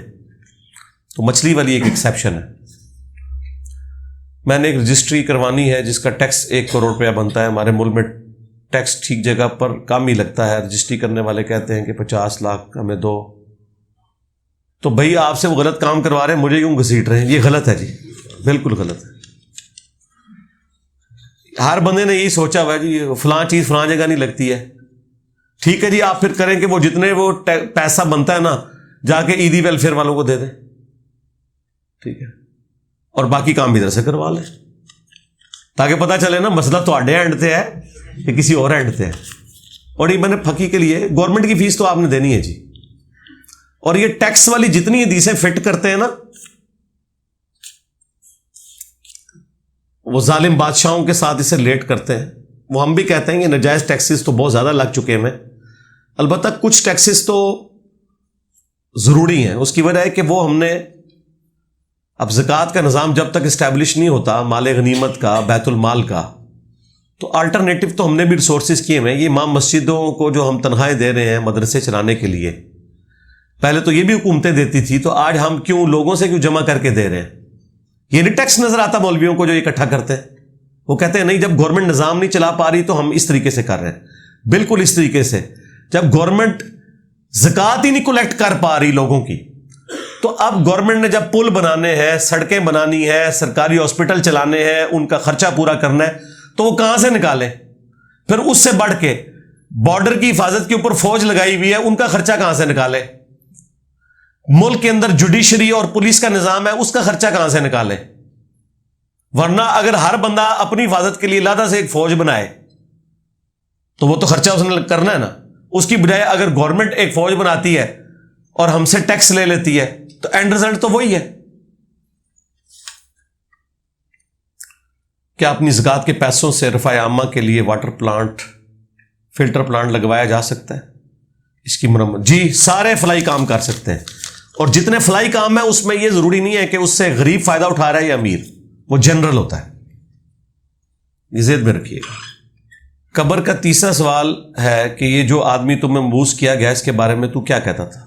تو مچھلی والی ایک ایکسیپشن ہے. میں نے ایک رجسٹری کروانی ہے جس کا ٹیکس 1 کروڑ روپیہ بنتا ہے. ہمارے ملک میں ٹیکس ٹھیک جگہ پر کم ہی لگتا ہے. رجسٹری کرنے والے کہتے ہیں کہ 50 لاکھ ہمیں دو. تو بھائی آپ سے وہ غلط کام کروا رہے ہیں, مجھے کیوں گھسیٹ رہے ہیں؟ یہ غلط ہے جی, بالکل غلط ہے. ہر بندے نے یہی سوچا ہوا ہے جی فلاں چیز فلاں جگہ نہیں لگتی ہے. ٹھیک ہے جی, آپ پھر کریں کہ وہ جتنے وہ پیسہ بنتا ہے نا جا کے ایدی ویلفیئر والوں کو دے دیں, ٹھیک ہے, اور باقی کام ادھر سے کروا لیں, تاکہ پتہ چلے نا مسئلہ تو آڈے اینڈ سے ہے کہ کسی اور اینڈ سے ہے. اور یہ میں نے پھکی کے لیے گورنمنٹ کی فیس تو آپ نے دینی ہے جی. اور یہ ٹیکس والی جتنی حدیثیں فٹ کرتے ہیں نا, وہ ظالم بادشاہوں کے ساتھ اسے لیٹ کرتے ہیں. وہ ہم بھی کہتے ہیں کہ ناجائز ٹیکسز تو بہت زیادہ لگ چکے ہیں. البتہ کچھ ٹیکسز تو ضروری ہیں. اس کی وجہ ہے کہ وہ ہم نے اب زکوٰۃ کا نظام جب تک اسٹیبلش نہیں ہوتا, مال غنیمت کا, بیت المال کا, تو الٹرنیٹو تو ہم نے بھی ریسورسز کیے ہوئے ہیں. یہ امام مسجدوں کو جو ہم تنخواہیں دے رہے ہیں مدرسے چلانے کے لیے, پہلے تو یہ بھی حکومتیں دیتی تھی, تو آج ہم کیوں لوگوں سے کیوں جمع کر کے دے رہے ہیں؟ یہ نہیں ٹیکس نظر آتا مولویوں کو جو اکٹھا کرتے ہیں. وہ کہتے ہیں نہیں جب گورنمنٹ نظام نہیں چلا پا رہی تو ہم اس طریقے سے کر رہے ہیں. بالکل اس طریقے سے. جب گورنمنٹ زکوٰۃ ہی نہیں کلیکٹ کر پا رہی لوگوں کی, تو اب گورنمنٹ نے جب پل بنانے ہیں, سڑکیں بنانی ہے, سرکاری ہاسپٹل چلانے ہیں, ان کا خرچہ پورا کرنا ہے, تو وہ کہاں سے نکالیں؟ پھر اس سے بڑھ کے بارڈر کی حفاظت کے اوپر فوج لگائی ہوئی ہے, ان کا خرچہ کہاں سے نکالیں؟ ملک کے اندر جوڈیشری اور پولیس کا نظام ہے, اس کا خرچہ کہاں سے نکالیں؟ ورنہ اگر ہر بندہ اپنی حفاظت کے لیے علیحدہ سے ایک فوج بنائے تو وہ تو خرچہ اس نے کرنا ہے نا. اس کی بجائے اگر گورنمنٹ ایک فوج بناتی ہے اور ہم سے ٹیکس لے لیتی ہے تو اینڈ رزلٹ تو وہی ہے. کیا اپنی زکوٰۃ کے پیسوں سے رفاع عامہ کے لیے واٹر پلانٹ, فلٹر پلانٹ لگوایا جا سکتا ہے؟ اس کی مرمت جی سارے فلاحی کام کر سکتے ہیں. اور جتنے فلاحی کام ہیں اس میں یہ ضروری نہیں ہے کہ اس سے غریب فائدہ اٹھا رہا ہے یا امیر, وہ جنرل ہوتا ہے. یہ ذہن میں رکھیے گا. قبر کا تیسرا سوال ہے کہ یہ جو آدمی تمہیں مبعوث کیا گیا اس کے بارے میں تو کیا کہتا تھا؟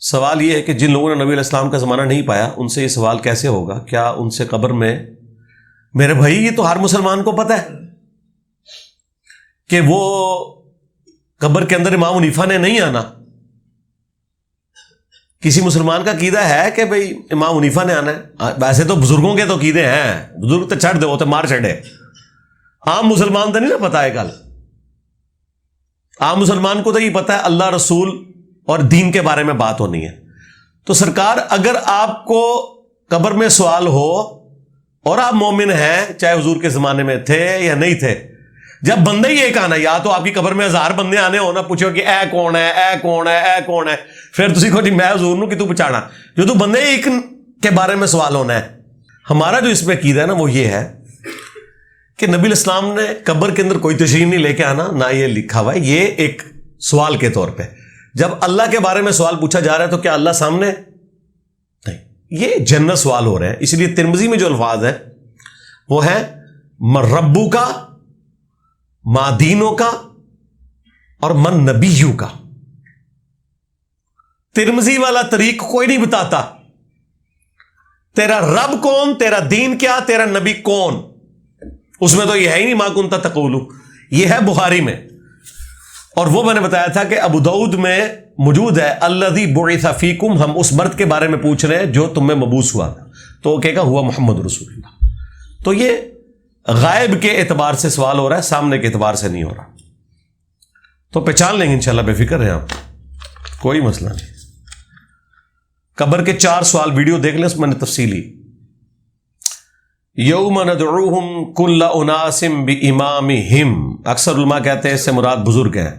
سوال یہ ہے کہ جن لوگوں نے نبی علیہ السلام کا زمانہ نہیں پایا ان سے یہ سوال کیسے ہوگا؟ کیا ان سے قبر میں؟ میرے بھائی یہ تو ہر مسلمان کو پتہ ہے کہ وہ قبر کے اندر امام حنیفہ نے نہیں آنا. کسی مسلمان کا عقیدہ ہے کہ بھئی امام حنیفہ نے آنا ہے؟ ویسے تو بزرگوں کے تو عقیدے ہیں, بزرگ تو چڑھ دے, وہ تو مار چڑھے. عام مسلمان تو نہیں نا پتا ہے. کل عام مسلمان کو تو یہ پتا ہے اللہ رسول اور دین کے بارے میں بات ہونی ہے. تو سرکار اگر آپ کو قبر میں سوال ہو اور آپ مومن ہیں, چاہے حضور کے زمانے میں تھے یا نہیں تھے, جب بندے ہی ایک آنا, یا تو آپ کی قبر میں 1000 بندے آنے ہونا, پوچھو کہ اے کون ہے, اے کون ہے, اے کون ہے, پھر تسی کو جی میں حضور نوں کہ تو پہچانا, جو تو بندے ہی ایک کے بارے میں سوال ہونا ہے. ہمارا جو اس میں عقیدہ ہے نا وہ یہ ہے کہ نبی الاسلام نے قبر کے اندر کوئی تشریح نہیں لے کے آنا, نہ یہ لکھا ہوا ہے, یہ ایک سوال کے طور پہ. جب اللہ کے بارے میں سوال پوچھا جا رہا ہے تو کیا اللہ سامنے نہیں, یہ جنرل سوال ہو رہے ہیں. اس لیے ترمذی میں جو الفاظ ہیں وہ ہے من ربو کا, ما دینوں کا, اور من نبیوں کا. ترمذی والا طریق کوئی نہیں بتاتا تیرا رب کون, تیرا دین کیا, تیرا نبی کون. اس میں تو یہ ہے ہی نہیں ما کنت تقول, یہ ہے بخاری میں. اور وہ میں نے بتایا تھا کہ ابو داؤد میں موجود ہے الذی بعث فیکم, ہم اس مرد کے بارے میں پوچھ رہے ہیں جو تم میں مبعوث ہوا تھا, تو وہ کہے گا ہوا محمد رسول اللہ. تو یہ غائب کے اعتبار سے سوال ہو رہا ہے, سامنے کے اعتبار سے نہیں ہو رہا. تو پہچان لیں گے انشاءاللہ, بے فکر ہیں آپ, کوئی مسئلہ نہیں. قبر کے 4 سوال ویڈیو دیکھ لیں, اس میں نے تفصیلی. یوم ندعوہم کل اناس بامامہم, اکثر علماء کہتے ہیں اس سے مراد بزرگ ہیں.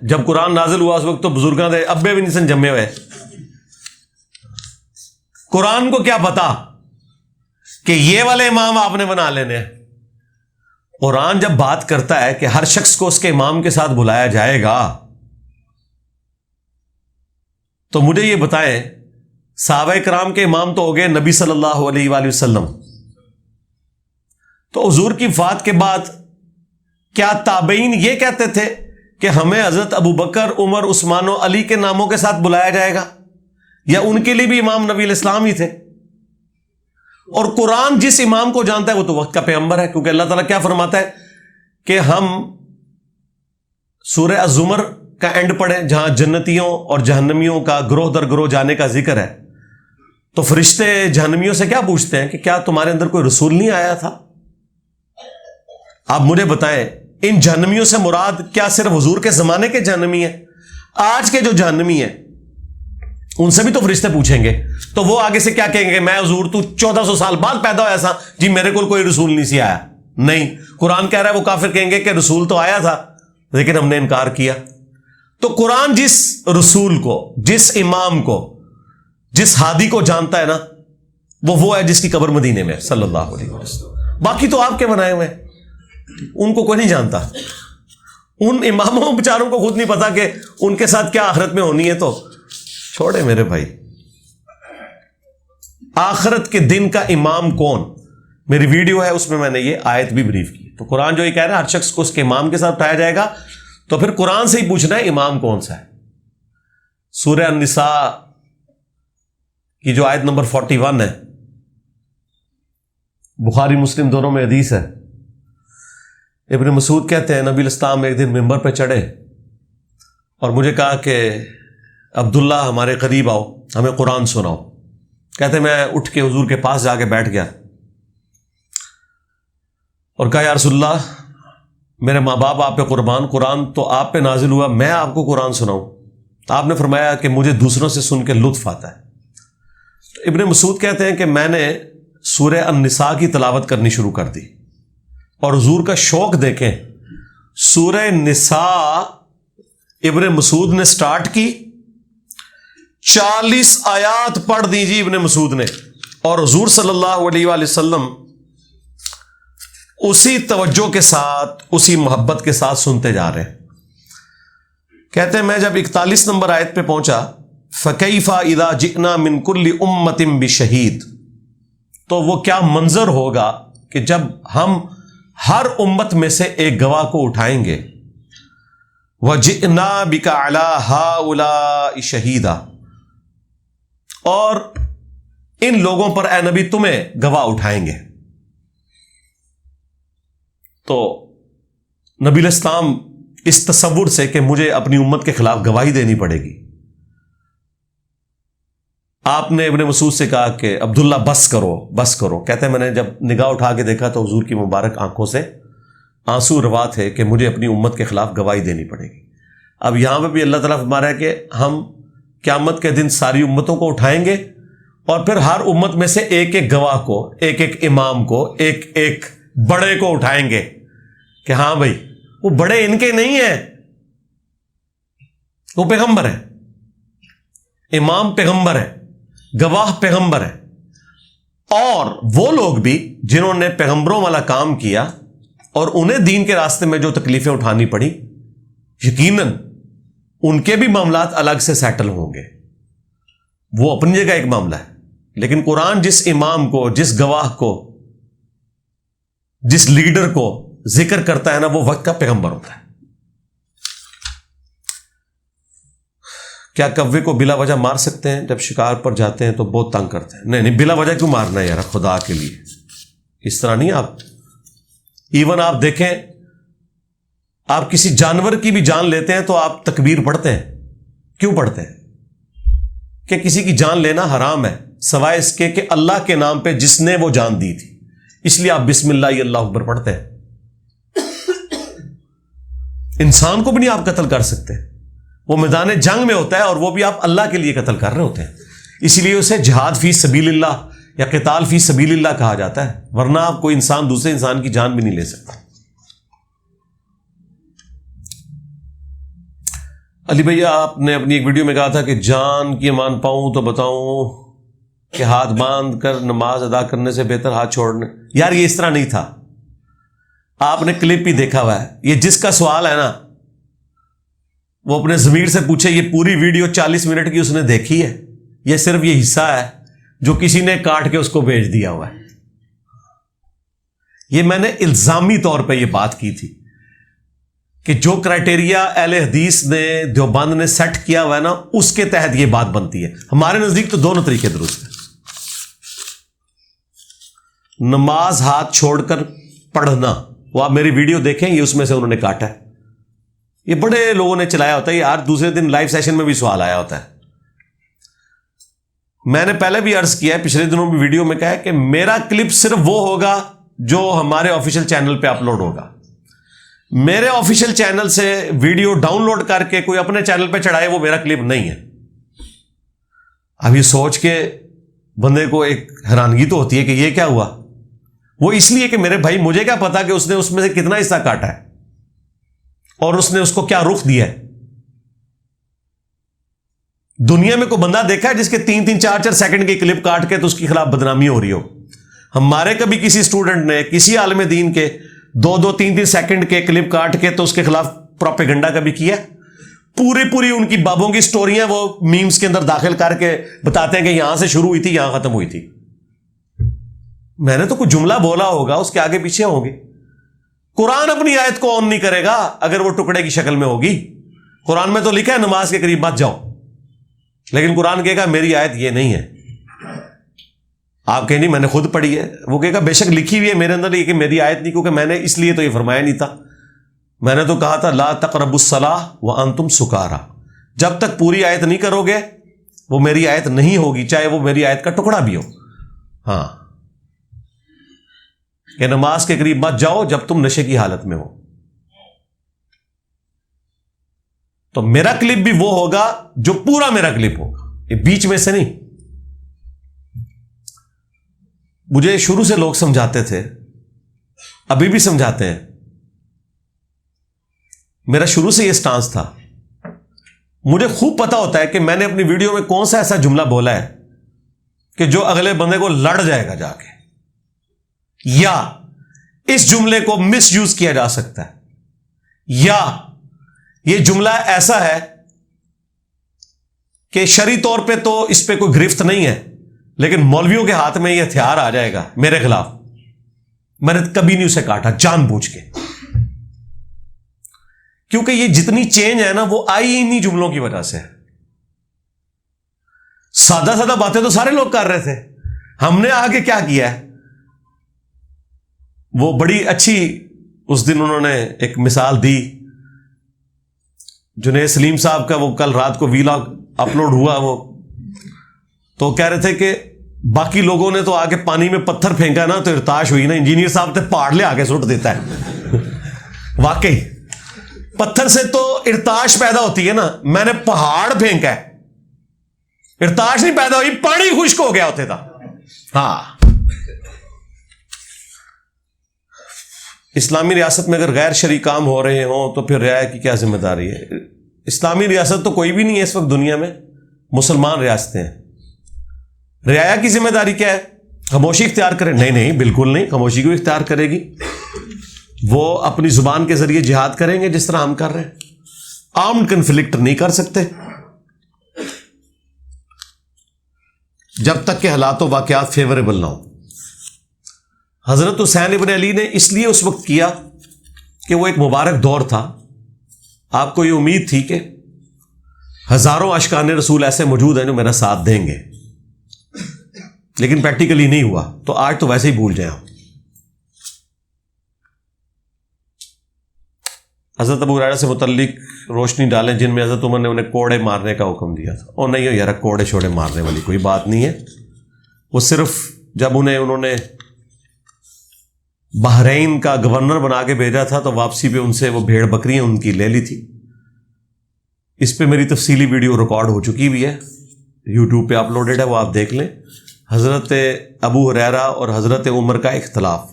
جب قرآن نازل ہوا اس وقت تو بزرگاں دے ابے بھی نہیں سن جمے ہوئے. قرآن کو کیا پتا کہ یہ والے امام آپ نے بنا لینے. قرآن جب بات کرتا ہے کہ ہر شخص کو اس کے امام کے ساتھ بلایا جائے گا, تو مجھے یہ بتائیں صحابہ کرام کے امام تو ہو گئے نبی صلی اللہ علیہ وآلہ وسلم, تو حضور کی وفات کے بعد کیا تابعین یہ کہتے تھے کہ ہمیں حضرت ابو بکر, عمر, عثمان و علی کے ناموں کے ساتھ بلایا جائے گا, یا ان کے لیے بھی امام نبی الاسلام ہی تھے؟ اور قرآن جس امام کو جانتا ہے وہ تو وقت کا پیغمبر ہے, کیونکہ اللہ تعالیٰ کیا فرماتا ہے کہ ہم سورہ الزمر کا اینڈ پڑھیں جہاں جنتیوں اور جہنمیوں کا گروہ در گروہ جانے کا ذکر ہے, تو فرشتے جہنمیوں سے کیا پوچھتے ہیں کہ کیا تمہارے اندر کوئی رسول نہیں آیا تھا؟ آپ مجھے بتائیں ان جہنمیوں سے مراد کیا صرف حضور کے زمانے کے جہنمی ہیں؟ آج کے جو جہنمی ہیں ان سے بھی تو فرشتے پوچھیں گے. تو وہ آگے سے کیا کہیں گے, میں حضور تو 1400 سال بعد پیدا ہوا ایسا, جی میرے کو کوئی رسول نہیں سی آیا. نہیں, قرآن کہہ رہا ہے وہ کافر کہیں گے کہ رسول تو آیا تھا لیکن ہم نے انکار کیا. تو قرآن جس رسول کو, جس امام کو, جس ہادی کو جانتا ہے نا, وہ ہے جس کی قبر مدینے میں صلی اللہ علیہ وسلم. باقی تو آپ کے بنائے ہوئے, ان کو کوئی نہیں جانتا. ان اماموں بیچاروں کو خود نہیں پتا کہ ان کے ساتھ کیا آخرت میں ہونی ہے. تو چھوڑے میرے بھائی, آخرت کے دن کا امام کون, میری ویڈیو ہے اس میں نے یہ آیت بھی بریف کی. تو قرآن جو یہ کہہ رہا ہے ہر شخص کو اس کے امام کے ساتھ اٹھایا جائے گا, تو پھر قرآن سے ہی پوچھنا ہے امام کون سا ہے. سورہ النساء کی جو آیت نمبر 41 ہے, بخاری مسلم دونوں میں حدیث ہے. ابن مسعود کہتے ہیں نبی الاسلام ایک دن ممبر پہ چڑھے اور مجھے کہا کہ عبداللہ ہمارے قریب آؤ, ہمیں قرآن سناؤ. کہتے میں اٹھ کے حضور کے پاس جا کے بیٹھ گیا اور کہا یا رسول اللہ, میرے ماں باپ آپ پہ قربان, قرآن تو آپ پہ نازل ہوا, میں آپ کو قرآن سناؤں؟ تو آپ نے فرمایا کہ مجھے دوسروں سے سن کے لطف آتا ہے. ابن مسعود کہتے ہیں کہ میں نے سورہ النساء کی تلاوت کرنی شروع کر دی, اور حضور کا شوق دیکھیں, سورہ نساء ابن مسعود نے سٹارٹ کی, 40 آیات پڑھ دی جی ابن مسعود نے, اور حضور صلی اللہ علیہ وآلہ وسلم اسی توجہ کے ساتھ, اسی محبت کے ساتھ سنتے جا رہے ہیں. کہتے ہیں میں جب 41 نمبر آیت پہ پہنچا, فَكَيْفَ إِذَا جِئْنَا مِن كُلِّ أُمَّةٍ بِشَهِيدٍ, تو وہ کیا منظر ہوگا کہ جب ہم ہر امت میں سے ایک گواہ کو اٹھائیں گے. وَجِئْنَا بِكَ عَلَىٰ هَٰؤُلَاءِ شَهِيدًا, اور ان لوگوں پر اے نبی تمہیں گواہ اٹھائیں گے. تو نبی الاسلام اس تصور سے کہ مجھے اپنی امت کے خلاف گواہی دینی پڑے گی, آپ نے ابن مسعود سے کہا کہ عبداللہ بس کرو بس کرو. کہتے ہیں میں نے جب نگاہ اٹھا کے دیکھا تو حضور کی مبارک آنکھوں سے آنسو روا تھے کہ مجھے اپنی امت کے خلاف گواہی دینی پڑے گی. اب یہاں پہ بھی اللہ تعالیٰ فرما رہا ہے کہ ہم قیامت کے دن ساری امتوں کو اٹھائیں گے اور پھر ہر امت میں سے ایک ایک گواہ کو, ایک ایک امام کو, ایک ایک بڑے کو اٹھائیں گے کہ ہاں بھائی وہ بڑے ان کے نہیں ہیں, وہ پیغمبر ہے. امام پیغمبر ہے, گواہ پیغمبر ہے. اور وہ لوگ بھی جنہوں نے پیغمبروں والا کام کیا اور انہیں دین کے راستے میں جو تکلیفیں اٹھانی پڑی, یقیناً ان کے بھی معاملات الگ سے سیٹل ہوں گے. وہ اپنی جگہ ایک معاملہ ہے, لیکن قرآن جس امام کو, جس گواہ کو, جس لیڈر کو ذکر کرتا ہے نا, وہ وقت کا پیغمبر ہوتا ہے. کیا کوے کو بلا وجہ مار سکتے ہیں؟ جب شکار پر جاتے ہیں تو بہت تنگ کرتے ہیں. نہیں, بلا وجہ کیوں مارنا ہے یار, خدا کے لیے اس طرح نہیں. آپ ایون آپ دیکھیں, آپ کسی جانور کی بھی جان لیتے ہیں تو آپ تکبیر پڑھتے ہیں. کیوں پڑھتے ہیں؟ کہ کسی کی جان لینا حرام ہے سوائے اس کے کہ اللہ کے نام پہ جس نے وہ جان دی تھی, اس لیے آپ بسم اللہ اللہ اکبر پڑھتے ہیں. انسان کو بھی نہیں آپ قتل کر سکتے, وہ میدان جنگ میں ہوتا ہے اور وہ بھی آپ اللہ کے لیے قتل کر رہے ہوتے ہیں. اسی لیے اسے جہاد فی سبیل اللہ یا قتال فی سبیل اللہ کہا جاتا ہے, ورنہ آپ کوئی انسان دوسرے انسان کی جان بھی نہیں لے سکتا. علی بھیا, آپ نے اپنی ایک ویڈیو میں کہا تھا کہ جان کی امان پاؤں تو بتاؤں کہ ہاتھ باندھ کر نماز ادا کرنے سے بہتر ہاتھ چھوڑنے. یار یہ اس طرح نہیں تھا, آپ نے کلپ ہی دیکھا ہوا ہے. یہ جس کا سوال ہے نا, وہ اپنے ضمیر سے پوچھے. یہ پوری ویڈیو 40 منٹ کی اس نے دیکھی ہے, یہ صرف یہ حصہ ہے جو کسی نے کاٹ کے اس کو بھیج دیا ہوا ہے. یہ میں نے الزامی طور پہ یہ بات کی تھی کہ جو کرائٹیریا اہل حدیث نے, دیوبند نے سیٹ کیا ہوا ہے نا, اس کے تحت یہ بات بنتی ہے. ہمارے نزدیک تو دونوں طریقے درست ہیں. نماز ہاتھ چھوڑ کر پڑھنا, وہ آپ میری ویڈیو دیکھیں, یہ اس میں سے انہوں نے کاٹا ہے. یہ بڑے لوگوں نے چلایا ہوتا ہے. یہ آج دوسرے دن لائیو سیشن میں بھی سوال آیا ہوتا ہے. میں نے پہلے بھی عرض کیا ہے, پچھلے دنوں بھی ویڈیو میں کہا ہے کہ میرا کلپ صرف وہ ہوگا جو ہمارے آفیشیل چینل پہ اپلوڈ ہوگا. میرے آفیشیل چینل سے ویڈیو ڈاؤن لوڈ کر کے کوئی اپنے چینل پہ چڑھائے, وہ میرا کلپ نہیں ہے. اب یہ سوچ کے بندے کو ایک حیرانگی تو ہوتی ہے کہ یہ کیا ہوا. وہ اس لیے کہ میرے بھائی مجھے کیا پتا کہ اس نے اس میں سے کتنا حصہ کاٹا ہے اور اس نے اس کو کیا رخ دیا ہے. دنیا میں کوئی بندہ دیکھا ہے جس کے 3-3 4-4 سیکنڈ کی کلپ کاٹ کے تو اس کے خلاف بدنامی ہو رہی ہو؟ ہمارے کبھی کسی اسٹوڈنٹ نے, کسی عالم دین کے 2-3 سیکنڈ کے کلپ کاٹ کے تو اس کے خلاف پروپیگنڈا کبھی کیا؟ پوری ان کی بابوں کی سٹوریاں وہ میمز کے اندر داخل کر کے بتاتے ہیں کہ یہاں سے شروع ہوئی تھی, یہاں ختم ہوئی تھی. میں نے تو کوئی جملہ بولا ہوگا, اس کے آگے پیچھے ہوں گے. قرآن اپنی آیت کو آن نہیں کرے گا اگر وہ ٹکڑے کی شکل میں ہوگی. قرآن میں تو لکھا ہے نماز کے قریب مت جاؤ, لیکن قرآن کہے گا میری آیت یہ نہیں ہے. آپ کہیں نہیں میں نے خود پڑھی ہے, وہ کہے گا بے شک لکھی ہوئی ہے میرے اندر, یہ کہ میری آیت نہیں, کیونکہ میں نے اس لیے تو یہ فرمایا نہیں تھا. میں نے تو کہا تھا لا تقربوا الصلاۃ وانتم سکارا. جب تک پوری آیت نہیں کرو گے وہ میری آیت نہیں ہوگی, چاہے وہ میری آیت کا ٹکڑا بھی ہو. ہاں, کہ نماز کے قریب مت جاؤ جب تم نشے کی حالت میں ہو. تو میرا کلپ بھی وہ ہوگا جو پورا میرا کلپ ہوگا, یہ بیچ میں سے نہیں. مجھے شروع سے لوگ سمجھاتے تھے, ابھی بھی سمجھاتے ہیں, میرا شروع سے یہ سٹانس تھا. مجھے خوب پتا ہوتا ہے کہ میں نے اپنی ویڈیو میں کون سا ایسا جملہ بولا ہے کہ جو اگلے بندے کو لڑ جائے گا جا کے, یا اس جملے کو مس یوز کیا جا سکتا ہے, یا یہ جملہ ایسا ہے کہ شرعی طور پہ تو اس پہ کوئی گرفت نہیں ہے, لیکن مولویوں کے ہاتھ میں یہ ہتھیار آ جائے گا میرے خلاف. میں نے کبھی نہیں اسے کاٹا جان بوجھ کے, کیونکہ یہ جتنی چینج ہے نا وہ آئی انہی جملوں کی وجہ سے. سادہ باتیں تو سارے لوگ کر رہے تھے, ہم نے آگے کیا کیا ہے. وہ بڑی اچھی اس دن انہوں نے ایک مثال دی, جنید سلیم صاحب کا وہ کل رات کو ویلاگ اپلوڈ ہوا, وہ تو کہہ رہے تھے کہ باقی لوگوں نے تو آگے پانی میں پتھر پھینکا نا تو ارتاش ہوئی نا, انجینئر صاحب تو پہاڑ لے آگے سٹ دیتا ہے. واقعی پتھر سے تو ارتاش پیدا ہوتی ہے نا, میں نے پہاڑ پھینکا ہے, ارتاش نہیں پیدا ہوئی, پانی خشک ہو گیا ہوتے تھا. ہاں, اسلامی ریاست میں اگر غیر شرعی کام ہو رہے ہوں تو پھر رعایا کی کیا ذمہ داری ہے؟ اسلامی ریاست تو کوئی بھی نہیں ہے اس وقت دنیا میں, مسلمان ریاستیں ہیں. رعایا کی ذمہ داری کیا ہے؟ خاموشی اختیار کرے؟ نہیں, بالکل نہیں, خاموشی کو اختیار کرے گی. وہ اپنی زبان کے ذریعے جہاد کریں گے جس طرح ہم کر رہے ہیں. آرمڈ کنفلکٹ نہیں کر سکتے جب تک کہ حالات و واقعات فیوریبل نہ ہو. حضرت حسین ابن علی نے اس لیے اس وقت کیا کہ وہ ایک مبارک دور تھا, آپ کو یہ امید تھی کہ ہزاروں عاشقان رسول ایسے موجود ہیں جو میرا ساتھ دیں گے, لیکن پریکٹیکلی نہیں ہوا. تو آج تو ویسے ہی بھول جائیں. حضرت ابو ہریرہ سے متعلق روشنی ڈالیں جن میں حضرت عمر نے انہیں کوڑے مارنے کا حکم دیا تھا. اور نہیں یار, کوڑے چھوڑے مارنے والی کوئی بات نہیں ہے. وہ صرف جب انہوں نے بحرین کا گورنر بنا کے بھیجا تھا تو واپسی پہ ان سے وہ بھیڑ بکریاں ان کی لے لی تھی. اس پہ میری تفصیلی ویڈیو ریکارڈ ہو چکی بھی ہے, یوٹیوب پہ اپلوڈڈ ہے, وہ آپ دیکھ لیں. حضرت ابو ہریرہ اور حضرت عمر کا اختلاف,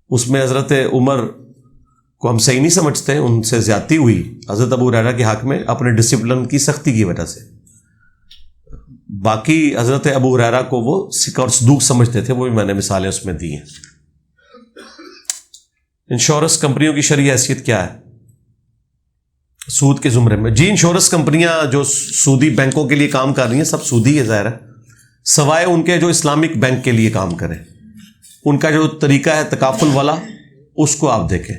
اس میں حضرت عمر کو ہم صحیح نہیں سمجھتے, ان سے زیادتی ہوئی حضرت ابو ہریرہ کے حق میں اپنے ڈسپلن کی سختی کی وجہ سے. باقی حضرت ابو ہریرہ کو وہ سکھ اور صدوق سمجھتے تھے, وہ بھی میں نے مثالیں اس میں دی ہیں. انشورنس کمپنیوں کی شرعی حیثیت کیا ہے سود کے زمرے میں؟ جی, انشورنس کمپنیاں جو سودی بینکوں کے لیے کام کر رہی ہیں سب سودی ہے ظاہر ہے, سوائے ان کے جو اسلامک بینک کے لیے کام کریں. ان کا جو طریقہ ہے تکافل والا, اس کو آپ دیکھیں.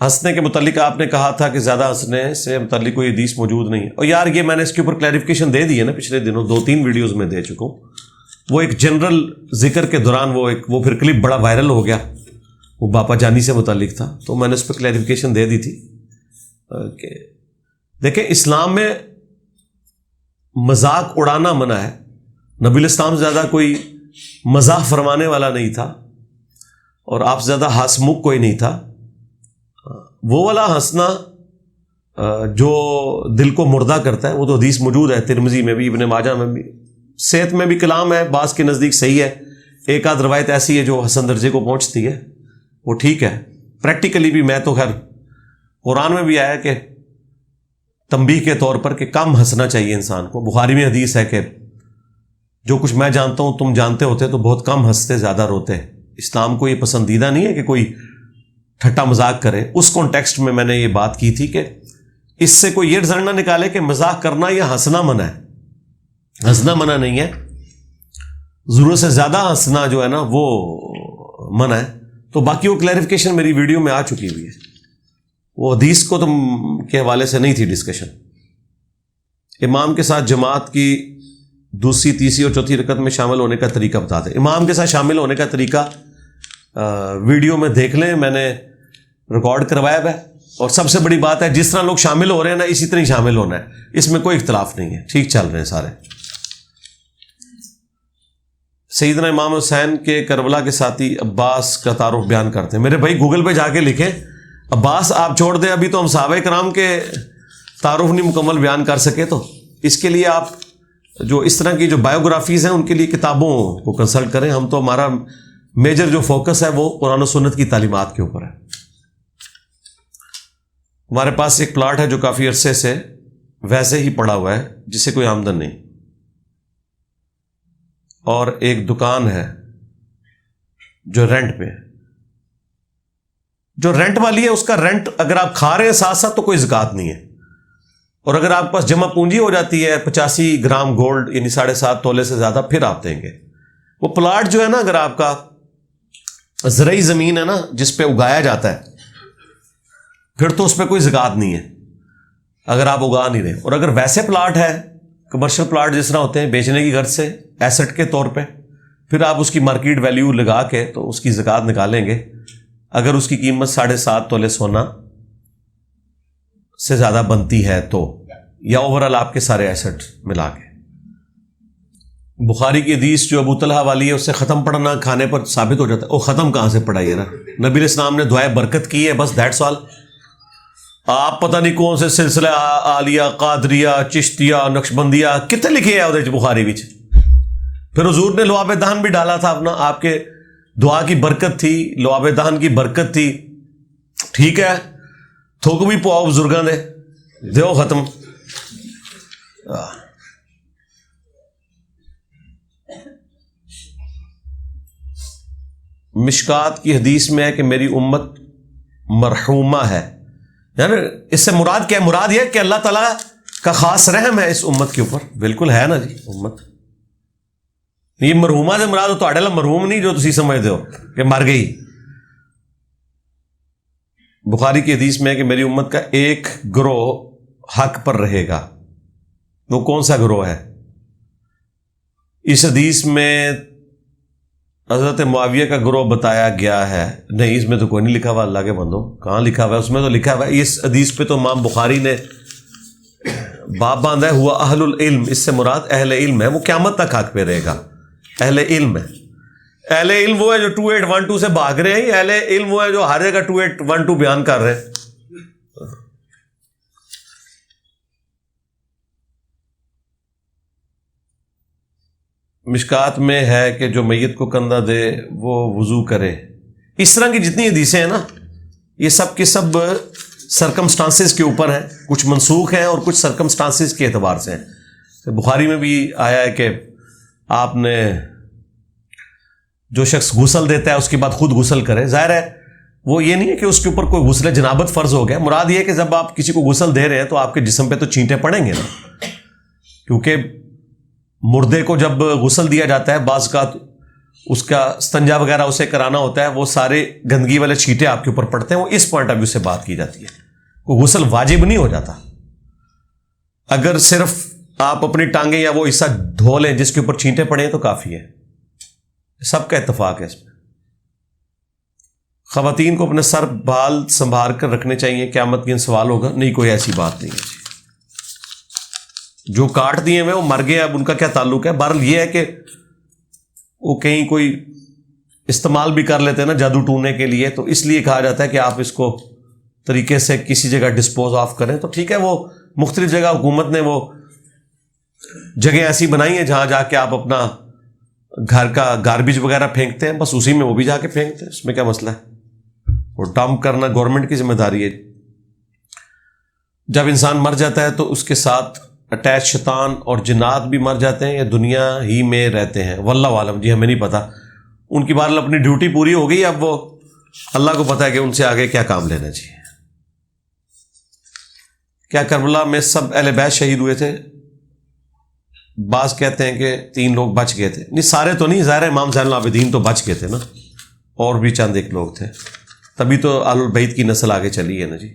ہنسنے کے متعلق آپ نے کہا تھا کہ زیادہ ہنسنے سے متعلق کوئی حدیث موجود نہیں ہے. اور یار یہ میں نے اس کے اوپر کلیریفیکیشن دے دی ہے نا, پچھلے دنوں 2-3 ویڈیوز میں دے چکا ہوں. وہ ایک جنرل ذکر کے دوران وہ پھر کلپ بڑا وائرل ہو گیا, وہ باپا جانی سے متعلق تھا, تو میں نے اس پہ کلیریفیکیشن دے دی تھی. دیکھیں, اسلام میں مذاق اڑانا منع ہے. نبی الاسلام سے زیادہ کوئی مزاح فرمانے والا نہیں تھا, اور آپ سے زیادہ ہاسمکھ کوئی نہیں تھا. وہ والا ہنسنا جو دل کو مردہ کرتا ہے وہ تو حدیث موجود ہے, ترمذی میں بھی, ابن ماجہ میں بھی. صحت میں بھی کلام ہے, بعض کے نزدیک صحیح ہے. ایک آدھ روایت ایسی ہے جو حسن درجے کو پہنچتی ہے, وہ ٹھیک ہے. پریکٹیکلی بھی میں تو خیر قرآن میں بھی آیا کہ تنبیہ کے طور پر کہ کم ہنسنا چاہیے انسان کو. بخاری میں حدیث ہے کہ جو کچھ میں جانتا ہوں تم جانتے ہوتے تو بہت کم ہنستے زیادہ روتے. اسلام کو یہ پسندیدہ نہیں ہے کہ کوئی ٹھٹا مذاق کرے. اس کانٹیکسٹ میں نے یہ بات کی تھی کہ اس سے کوئی یہ رزلٹ نہ نکالے کہ مذاق کرنا یا ہنسنا منع ہے. ہنسنا منع نہیں ہے, ضرورت سے زیادہ ہنسنا جو ہے نا وہ منع ہے. تو باقی وہ کلیریفیکیشن میری ویڈیو میں آ چکی ہوئی ہے, وہ حدیث کو تم کے حوالے سے نہیں تھی ڈسکشن. امام کے ساتھ جماعت کی دوسری, تیسری اور چوتھی رکعت میں شامل ہونے کا طریقہ بتا دیں. امام کے ساتھ شامل ہونے کا طریقہ ویڈیو میں دیکھ لیں, میں نے ریکارڈ کروایا ہے. اور سب سے بڑی بات ہے, جس طرح لوگ شامل ہو رہے ہیں نا اسی طرح ہی شامل ہونا ہے, اس میں کوئی اختلاف نہیں ہے, ٹھیک چل رہے ہیں سارے. سیدنا امام حسین کے کربلا کے ساتھی عباس کا تعارف بیان کرتے ہیں. میرے بھائی گوگل پہ جا کے لکھیں عباس, آپ چھوڑ دیں, ابھی تو ہم صحابہ کرام کے تعارف نہیں مکمل بیان کر سکے, تو اس کے لیے آپ جو اس طرح کی جو بایوگرافیز ہیں ان کے لیے کتابوں کو کنسلٹ کریں. ہم تو ہمارا میجر جو فوکس ہے وہ قرآن و سنت کی تعلیمات کے اوپر ہے. ہمارے پاس ایک پلاٹ ہے جو کافی عرصے سے ویسے ہی پڑا ہوا ہے, جس سے کوئی آمدن نہیں, اور ایک دکان ہے جو رینٹ پہ ہے. جو رینٹ والی ہے اس کا رینٹ اگر آپ کھا رہے ہیں ساتھ ساتھ تو کوئی زکوٰۃ نہیں ہے, اور اگر آپ کے پاس جمع پونجی ہو جاتی ہے 85 گرام گولڈ یعنی 7.5 تولے سے زیادہ, پھر آپ دیں گے. وہ پلاٹ جو ہے نا, اگر آپ کا زرعی زمین ہے نا جس پہ اگایا جاتا ہے, پھر تو اس پہ کوئی زکوٰۃ نہیں ہے اگر آپ اگا نہیں رہے. اور اگر ویسے پلاٹ ہے, کمرشل پلاٹ جس طرح ہوتے ہیں بیچنے کی غرض سے ایسٹ کے طور پہ, پھر آپ اس کی مارکیٹ ویلیو لگا کے تو اس کی زکوٰۃ نکالیں گے. اگر اس کی قیمت 7.5 تولے سونا سے زیادہ بنتی ہے تو, یا اوورال آپ کے سارے ایسٹ ملا کے. بخاری کی حدیث جو ابو طلحہ والی ہے اس سے ختم پڑھنا کھانے پر ثابت ہو جاتا ہے. وہ ختم کہاں سے پڑھائی ہے نا, نبی علیہ السلام نے دعائے برکت کی ہے, بس دیٹس آل. آپ پتہ نہیں کون سے سلسلہ عالیہ, قادریہ, چشتیہ, نقشبندیہ کتنے لکھے ہیں بخاری وچ. پھر حضور نے لعاب دہن بھی ڈالا تھا اپنا, آپ کے دعا کی برکت تھی, لعاب دہن کی برکت تھی. ٹھیک ہے, تھوک بھی پواؤ بزرگاں دے دیو ختم. مشکات کی حدیث میں ہے کہ میری امت مرحومہ ہے, یعنی اس سے مراد کیا ہے؟ مراد یہ کہ اللہ تعالیٰ کا خاص رحم ہے اس امت کے اوپر. بالکل ہے نا جی امت. یہ مرحومہ سے مراد ہو تو اڈلا مرحوم نہیں جو تسی سمجھتے ہو کہ مر گئی. بخاری کی حدیث میں ہے کہ میری امت کا ایک گروہ حق پر رہے گا. وہ کون سا گروہ ہے؟ اس حدیث میں حضرت معاویہ کا گروہ بتایا گیا ہے. نہیں, اس میں تو کوئی نہیں لکھا ہوا, اللہ کے بندو کہاں لکھا ہوا ہے؟ اس میں تو لکھا ہوا ہے, اس حدیث پہ تو امام بخاری نے باب باندھا ہے ہوا اہل العلم. اس سے مراد اہل علم ہے, وہ قیامت تک حق پہ رہے گا. اہل علم ہے. اہل علم وہ ہے جو 2812 سے بھاگ رہے ہیں, اہل علم وہ ہے جو ہر جگہ 2812 بیان کر رہے ہیں. مشکات میں ہے کہ جو میت کو کندھا دے وہ وضو کرے. اس طرح کی جتنی حدیثیں ہیں نا, یہ سب کے سب سرکمسٹانسز کے اوپر ہیں. کچھ منسوخ ہیں اور کچھ سرکمسٹانسز کے اعتبار سے ہیں. بخاری میں بھی آیا ہے کہ آپ نے جو شخص غسل دیتا ہے اس کے بعد خود غسل کرے. ظاہر ہے وہ یہ نہیں ہے کہ اس کے اوپر کوئی غسل جنابت فرض ہو گیا. مراد یہ ہے کہ جب آپ کسی کو غسل دے رہے ہیں تو آپ کے جسم پہ تو چینٹے پڑیں گے نا, کیونکہ مردے کو جب غسل دیا جاتا ہے بعض کا اس کا استنجا وغیرہ اسے کرانا ہوتا ہے, وہ سارے گندگی والے چھینٹے آپ کے اوپر پڑتے ہیں. وہ اس پوائنٹ آف ویو سے بات کی جاتی ہے. وہ غسل واجب نہیں ہو جاتا. اگر صرف آپ اپنی ٹانگیں یا وہ حصہ دھو لیں جس کے اوپر چھینٹے پڑے ہیں تو کافی ہے. سب کا اتفاق ہے اس میں. خواتین کو اپنے سر بال سنبھال کر رکھنے چاہیے, قیامت کے دن سوال ہوگا. نہیں, کوئی ایسی بات نہیں ہے. جو کاٹ دیے ہوئے وہ مر گئے, اب ان کا کیا تعلق ہے؟ بہرحال یہ ہے کہ وہ کہیں کوئی استعمال بھی کر لیتے ہیں نا جادو ٹونے کے لیے, تو اس لیے کہا جاتا ہے کہ آپ اس کو طریقے سے کسی جگہ ڈسپوز آف کریں. تو ٹھیک ہے, وہ مختلف جگہ حکومت نے وہ جگہ ایسی بنائی ہیں جہاں جا کے آپ اپنا گھر کا گاربیج وغیرہ پھینکتے ہیں, بس اسی میں وہ بھی جا کے پھینکتے ہیں. اس میں کیا مسئلہ ہے؟ وہ ڈمپ کرنا گورنمنٹ کی ذمہ داری ہے. جب انسان مر جاتا ہے تو اس کے ساتھ اٹیچ شیطان اور جنات بھی مر جاتے ہیں یا دنیا ہی میں رہتے ہیں, واللہ عالم. جی ہمیں نہیں پتا. ان کی بات اپنی ڈیوٹی پوری ہو گئی, اب وہ اللہ کو پتا ہے کہ ان سے آگے کیا کام لینا چاہیے. کیا کربلا میں سب اہل بیت شہید ہوئے تھے؟ بعض کہتے ہیں کہ 3 لوگ بچ گئے تھے. نہیں, سارے تو نہیں. ظاہر امام زین العابدین تو بچ گئے تھے نا, اور بھی چند ایک لوگ تھے, تبھی تو اہل البیت کی نسل آگے چلی ہے نا جی.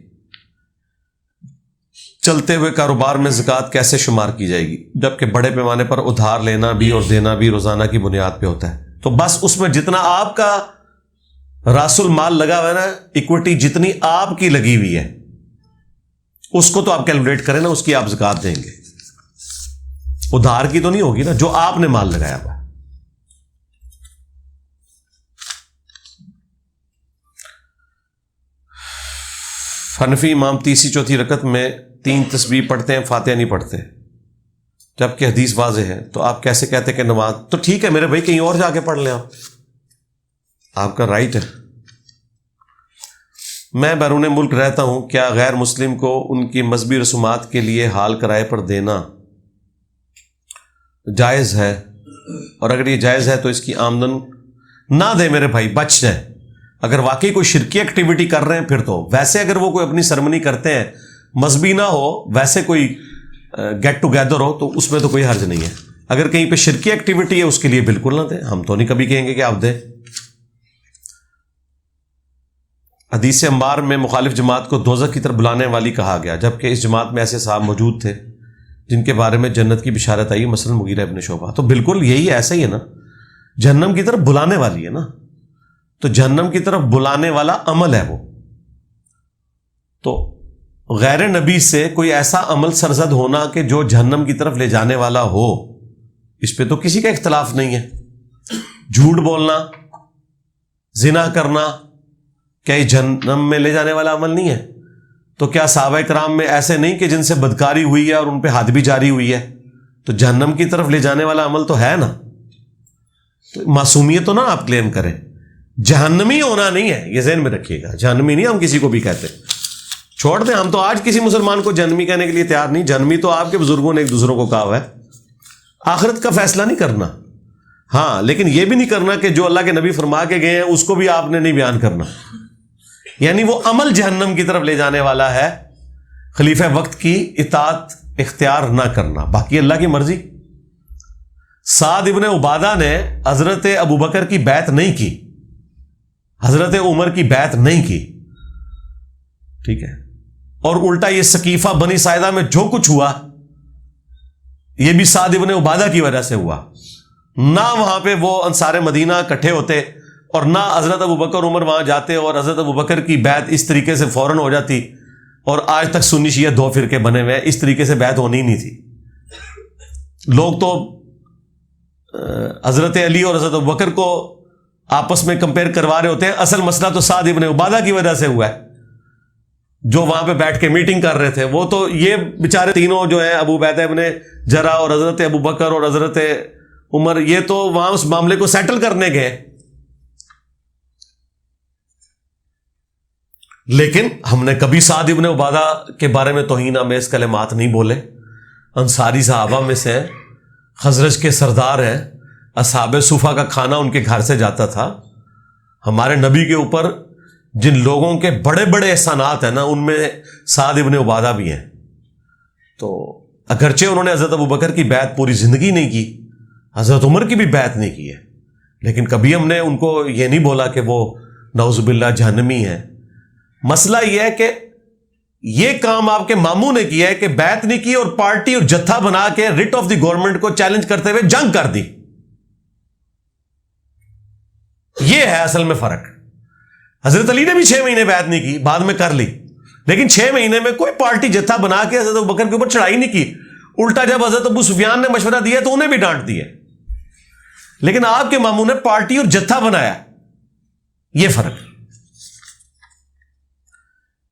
چلتے ہوئے کاروبار میں زکوٰۃ کیسے شمار کی جائے گی جبکہ بڑے پیمانے پر ادھار لینا بھی اور دینا بھی روزانہ کی بنیاد پہ ہوتا ہے؟ تو بس اس میں جتنا آپ کا راس المال لگا ہوا ہے نا, ایکوٹی جتنی آپ کی لگی ہوئی ہے اس کو تو آپ کیلکولیٹ کریں نا, اس کی آپ زکوٰۃ دیں گے. ادھار کی تو نہیں ہوگی نا, جو آپ نے مال لگایا ہوا. حنفی امام تیسری چوتھی رکعت میں 3 تسبیح پڑھتے ہیں, فاتحہ نہیں پڑھتے, جبکہ حدیث واضح ہے. تو آپ کیسے کہتے ہیں کہ نماز؟ تو ٹھیک ہے میرے بھائی, کہیں اور جا کے پڑھ لیں, آپ کا رائٹ ہے. میں بیرون ملک رہتا ہوں, کیا غیر مسلم کو ان کی مذہبی رسومات کے لیے حال کرائے پر دینا جائز ہے؟ اور اگر یہ جائز ہے تو اس کی آمدن نہ دے میرے بھائی, بچ جائیں. اگر واقعی کوئی شرکی ایکٹیویٹی کر رہے ہیں پھر تو. ویسے اگر وہ کوئی اپنی سرمنی کرتے ہیں, مذہبی نہ ہو, ویسے کوئی گیٹ ٹوگیدر ہو, تو اس میں تو کوئی حرج نہیں ہے. اگر کہیں پہ شرکی ایکٹیویٹی ہے اس کے لیے بالکل نہ دیں. ہم تو نہیں کبھی کہیں گے کہ آپ دیں. حدیث انبار میں مخالف جماعت کو دوزخ کی طرف بلانے والی کہا گیا, جبکہ اس جماعت میں ایسے صاحب موجود تھے جن کے بارے میں جنت کی بشارت آئی, مثلا مغیرہ ابن شعبہ. تو بالکل یہی ایسا ہی ہے نا, جہنم کی طرف بلانے والی ہے نا, تو جہنم کی طرف بلانے والا عمل ہے وہ. تو غیر نبی سے کوئی ایسا عمل سرزد ہونا کہ جو جہنم کی طرف لے جانے والا ہو, اس پہ تو کسی کا اختلاف نہیں ہے. جھوٹ بولنا, زنا کرنا, کیا یہ جہنم میں لے جانے والا عمل نہیں ہے؟ تو کیا صحابہ کرام میں ایسے نہیں کہ جن سے بدکاری ہوئی ہے اور ان پہ حد بھی جاری ہوئی ہے؟ تو جہنم کی طرف لے جانے والا عمل تو ہے نا. تو معصومیت تو نہ آپ کلیم کریں. جہنمی ہونا نہیں ہے, یہ ذہن میں رکھیے گا. جہنمی نہیں ہم کسی کو بھی کہتے, چھوڑ دیں. ہم تو آج کسی مسلمان کو جہنمی کہنے کے لیے تیار نہیں. جہنمی تو آپ کے بزرگوں نے ایک دوسروں کو کہا ہوا ہے. آخرت کا فیصلہ نہیں کرنا. ہاں, لیکن یہ بھی نہیں کرنا کہ جو اللہ کے نبی فرما کے گئے ہیں اس کو بھی آپ نے نہیں بیان کرنا. یعنی وہ عمل جہنم کی طرف لے جانے والا ہے. خلیفہ وقت کی اطاعت اختیار نہ کرنا, باقی اللہ کی مرضی. سعد ابن عبادہ نے حضرت ابوبکر کی بیعت نہیں کی, حضرت عمر کی بیعت نہیں کی, ٹھیک ہے. اور الٹا یہ سقیفہ بنی ساعدہ میں جو کچھ ہوا یہ بھی سعد ابن عبادہ کی وجہ سے ہوا. نہ وہاں پہ وہ انصار مدینہ اکٹھے ہوتے اور نہ حضرت ابوبکر عمر وہاں جاتے اور حضرت ابوبکر کی بیعت اس طریقے سے فوراً ہو جاتی. اور آج تک سنی شیعہ دو فرقے بنے ہوئے ہیں. اس طریقے سے بیعت ہونی نہیں تھی. لوگ تو حضرت علی اور حضرت ابوبکر کو آپس میں کمپیئر کروا رہے ہوتے ہیں. اصل مسئلہ تو سعد ابن عبادہ کی وجہ سے ہوا ہے, جو وہاں پہ بیٹھ کے میٹنگ کر رہے تھے. وہ تو یہ بیچارے تینوں جو ہیں, ابو عبیدہ ابن جرح اور حضرت ابوبکر اور حضرت عمر, یہ تو وہاں اس معاملے کو سیٹل کرنے گئے. لیکن ہم نے کبھی سعد ابن عبادہ کے بارے میں توہین آمیز کلمات نہیں بولے. انصاری صحابہ میں سے ہیں, خزرج کے سردار ہیں, اصحاب صفہ کا کھانا ان کے گھر سے جاتا تھا. ہمارے نبی کے اوپر جن لوگوں کے بڑے بڑے احسانات ہیں نا, ان میں سعد ابن عبادہ بھی ہیں. تو اگرچہ انہوں نے حضرت ابوبکر کی بیعت پوری زندگی نہیں کی, حضرت عمر کی بھی بیعت نہیں کی ہے, لیکن کبھی ہم نے ان کو یہ نہیں بولا کہ وہ نعوذ باللہ جہنمی ہیں. مسئلہ یہ ہے کہ یہ کام آپ کے ماموں نے کیا ہے کہ بیعت نہیں کی اور پارٹی اور جتھا بنا کے رٹ آف دی گورنمنٹ کو چیلنج کرتے ہوئے جنگ کر دی. یہ ہے اصل میں فرق. حضرت علی نے بھی 6 مہینے بیعت نہیں کی, بعد میں کر لی, لیکن 6 مہینے میں کوئی پارٹی جتھا بنا کے حضرت ابوبکر کے اوپر چڑھائی نہیں کی. الٹا جب حضرت ابو سفیان نے مشورہ دیا تو انہیں بھی ڈانٹ دیا. لیکن آپ کے ماموں نے پارٹی اور جتھا بنایا. یہ فرق.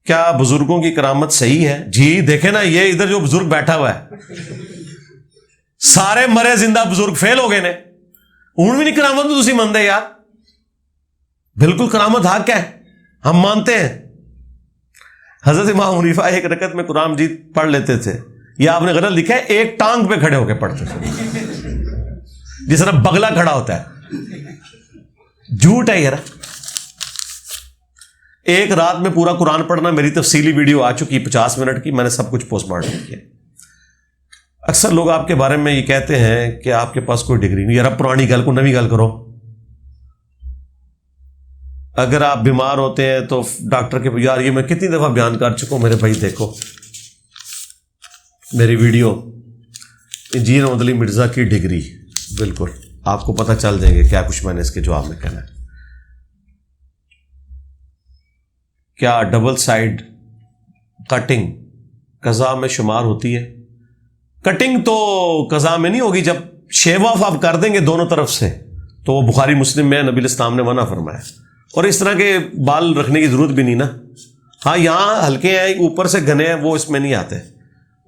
کیا بزرگوں کی کرامت صحیح ہے؟ جی دیکھیں نا, یہ ادھر جو بزرگ بیٹھا ہوا ہے, سارے مرے زندہ بزرگ فیل ہو گئے نے. ہوں بھی نہیں کرامت تو تسی مانتے یار. بالکل کرامت حق ہے, ہم مانتے ہیں. حضرت امام حنیفہ ایک رکعت میں قرآن مجید پڑھ لیتے تھے. یہ آپ نے غلط لکھا ہے, ایک ٹانگ پہ کھڑے ہو کے پڑھتے تھے, جس طرح بگلا کھڑا ہوتا ہے. جھوٹ ہے یار. ایک رات میں پورا قرآن پڑھنا, میری تفصیلی ویڈیو آ چکی 50 منٹ کی, میں نے سب کچھ پوسٹ مارٹم کیا. اکثر لوگ آپ کے بارے میں یہ کہتے ہیں کہ آپ کے پاس کوئی ڈگری نہیں. یار اب پرانی گل کو نوی گل کرو. اگر آپ بیمار ہوتے ہیں تو ڈاکٹر کے, یار یہ میں کتنی دفعہ بیان کر چکا ہوں میرے بھائی, دیکھو میری ویڈیو, انجینئر محمد علی مرزا کی ڈگری, بالکل آپ کو پتہ چل جائیں گے کیا کچھ میں نے اس کے جواب میں کہنا ہے. کیا ڈبل سائڈ کٹنگ قضا میں شمار ہوتی ہے؟ کٹنگ تو قضا میں نہیں ہوگی. جب شیو آف آپ کر دیں گے دونوں طرف سے تو وہ بخاری مسلم میں نبی الاسلام نے منع فرمایا. اور اس طرح کے بال رکھنے کی ضرورت بھی نہیں نا. ہاں یہاں ہلکے ہیں, اوپر سے گھنے ہیں, وہ اس میں نہیں آتے,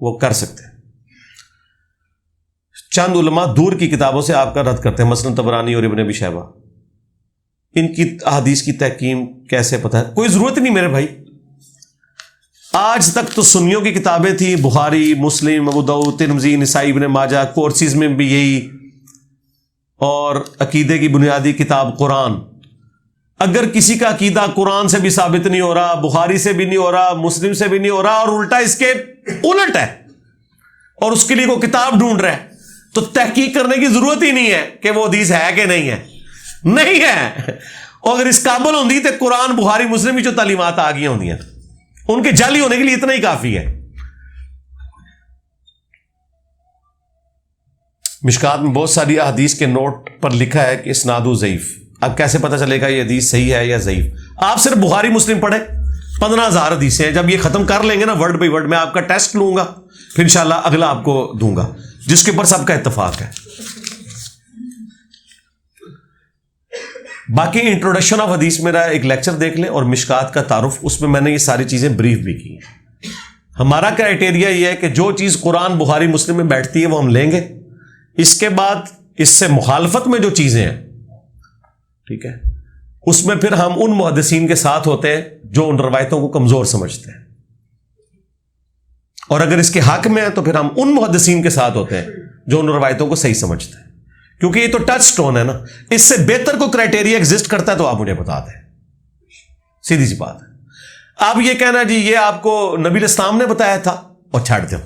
وہ کر سکتے ہیں. چند علماء دور کی کتابوں سے آپ کا رد کرتے ہیں, مثلا طبرانی اور ابن ابی شیبہ. ان کی احادیث کی تحکیم کیسے پتہ ہے؟ کوئی ضرورت نہیں میرے بھائی. آج تک تو سنیوں کی کتابیں تھیں, بخاری, مسلم, ابو داؤد, ترمذی, نسائی, ابن ماجہ. کورسز میں بھی یہی. اور عقیدے کی بنیادی کتاب قرآن. اگر کسی کا عقیدہ قرآن سے بھی ثابت نہیں ہو رہا, بخاری سے بھی نہیں ہو رہا, مسلم سے بھی نہیں ہو رہا, اور الٹا اس کے الٹ ہے, اور اس کے لیے وہ کتاب ڈھونڈ رہا ہے, تو تحقیق کرنے کی ضرورت ہی نہیں ہے کہ وہ حدیث ہے کہ نہیں ہے. نہیں ہے. اور اگر اس قابل ہوندی تو قرآن, بخاری, مسلم کی جو تعلیمات آ گئی ہوندی ہیں, ان کے جعلی ہونے کے لیے اتنا ہی کافی ہے. مشکات میں بہت ساری احادیث کے نوٹ پر لکھا ہے کہ اسناد ضعیف. اب کیسے پتہ چلے گا یہ حدیث صحیح ہے یا ضعیف؟ آپ صرف بخاری مسلم پڑھیں, 15,000 حدیثیں ہیں. جب یہ ختم کر لیں گے نا ورڈ بائی ورڈ, میں آپ کا ٹیسٹ لوں گا, پھر انشاءاللہ اگلا آپ کو دوں گا جس کے اوپر سب کا اتفاق ہے. باقی انٹروڈکشن آف حدیث میرا ایک لیکچر دیکھ لیں، اور مشکات کا تعارف، اس میں نے یہ ساری چیزیں بریف بھی کی ہیں۔ ہمارا کرائٹیریا یہ ہے کہ جو چیز قرآن بخاری مسلم میں بیٹھتی ہے وہ ہم لیں گے، اس کے بعد اس سے مخالفت میں جو چیزیں ہیں، ٹھیک ہے، اس میں پھر ہم ان محدثین کے ساتھ ہوتے ہیں جو ان روایتوں کو کمزور سمجھتے ہیں، اور اگر اس کے حق میں ہے تو پھر ہم ان محدثین کے ساتھ ہوتے ہیں جو ان روایتوں کو صحیح سمجھتے ہیں، کیونکہ یہ تو ٹچ سٹون ہے نا۔ اس سے بہتر کو کرائٹیریا ایگزسٹ کرتا ہے تو آپ مجھے بتا دیں، سیدھی سی بات ہے۔ آپ یہ کہنا جی یہ آپ کو نبی الاسلام نے بتایا تھا، اور چھاڑ دو،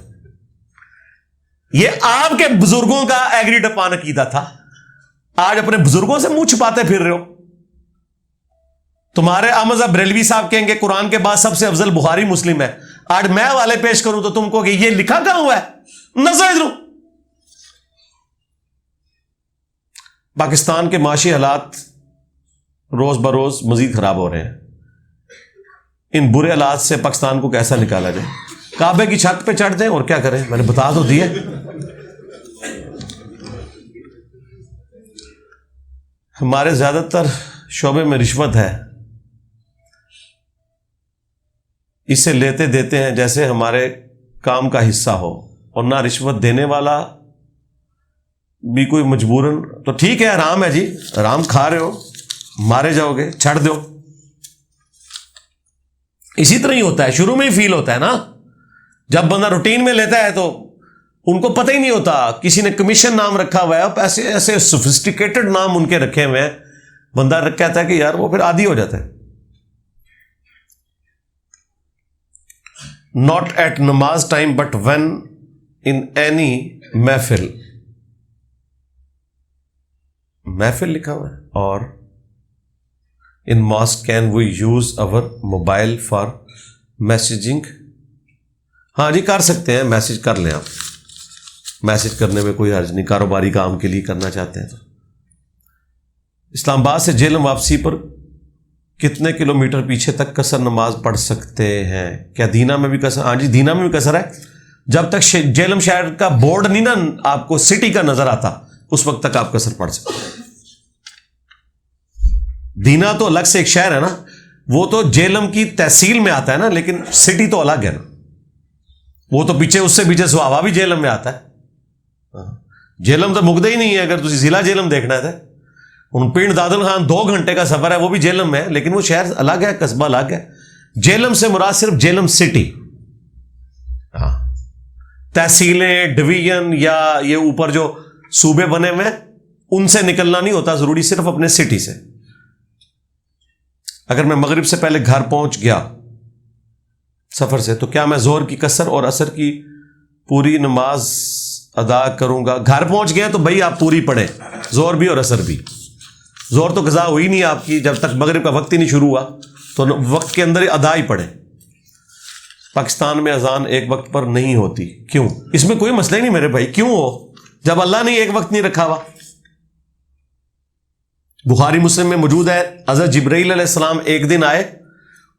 یہ آپ کے بزرگوں کا ایگریڈ اپان عقیدہ تھا، آج اپنے بزرگوں سے منہ چھپاتے پھر رہے ہو۔ تمہارے احمد بریلوی صاحب کہیں گے قرآن کے بعد سب سے افضل بخاری مسلم ہے، آج میں حوالے پیش کروں تو تم کو کہ یہ لکھا کہاں ہوا ہے؟ نظر ادھر۔ پاکستان کے معاشی حالات روز بروز مزید خراب ہو رہے ہیں، ان برے حالات سے پاکستان کو کیسا نکالا جائے؟ کعبے کی چھت پہ چڑھ دیں اور کیا کریں؟ میں نے بتا تو دیا۔ ہمارے زیادہ تر شعبے میں رشوت ہے، اسے لیتے دیتے ہیں جیسے ہمارے کام کا حصہ ہو، اور نہ رشوت دینے والا بھی کوئی مجبوراً، تو ٹھیک ہے حرام ہے جی، حرام کھا رہے ہو، مارے جاؤ گے، چھڑ دو۔ اسی طرح ہی ہوتا ہے، شروع میں ہی فیل ہوتا ہے نا، جب بندہ روٹین میں لیتا ہے تو ان کو پتہ ہی نہیں ہوتا، کسی نے کمیشن نام رکھا ہوا ہے، ایسے ایسے سوفسٹیکیٹڈ نام ان کے رکھے ہوئے ہیں، بندہ کہتا ہے کہ یار، وہ پھر عادی ہو جاتا ہے۔ ناٹ ایٹ نماز time but when in any محفل، محفل لکھا ہوا ہے، اور in mask can we use over mobile for messaging? ہاں جی کر سکتے ہیں، میسج کر لیں، آپ میسج کرنے میں کوئی حرج نہیں، کاروباری کام کے لیے کرنا چاہتے ہیں تو۔ اسلام آباد سے جہلم واپسی پر کتنے کلومیٹر پیچھے تک قصر نماز پڑھ سکتے ہیں؟ کیا دینا میں بھی قصر؟ ہاں جی دینا میں بھی قصر ہے، جب تک جہلم شہر کا بورڈ نہیں نا آپ کو سٹی کا نظر آتا، اس وقت تک آپ قصر پڑھ سکتے ہیں۔ دینا تو الگ سے ایک شہر ہے نا، وہ تو جہلم کی تحصیل میں آتا ہے نا، لیکن سٹی تو الگ ہے نا، وہ تو پیچھے، اس سے پیچھے سہاوا بھی جہلم میں آتا ہے۔ جہلم تو مکدا ہی نہیں ہے، اگر تسی ضلع جہلم دیکھنا ہے تو پنڈ دادل خان 2 گھنٹے کا سفر ہے، وہ بھی جہلم میں ہے، لیکن وہ شہر الگ ہے، قصبہ الگ ہے۔ جہلم سے مراد صرف جہلم سٹی، ہاں، تحصیلیں، ڈویژن یا یہ اوپر جو صوبے بنے ہوئے ان سے نکلنا نہیں ہوتا ضروری، صرف اپنے سٹی سے۔ اگر میں مغرب سے پہلے گھر پہنچ گیا سفر سے، تو کیا میں ظہر کی قصر اور عصر کی پوری نماز ادا کروں گا؟ گھر پہنچ گئے تو بھائی آپ پوری پڑھیں، ظہر بھی اور عصر بھی۔ ظہر تو قضا ہوئی نہیں آپ کی، جب تک مغرب کا وقت ہی نہیں شروع ہوا، تو وقت کے اندر ادا ہی پڑھیں۔ پاکستان میں اذان ایک وقت پر نہیں ہوتی، کیوں؟ اس میں کوئی مسئلہ ہی نہیں میرے بھائی، کیوں ہو جب اللہ نے ایک وقت نہیں رکھا ہوا؟ بخاری مسلم میں موجود ہے، حضرت جبرائیل علیہ السلام ایک دن آئے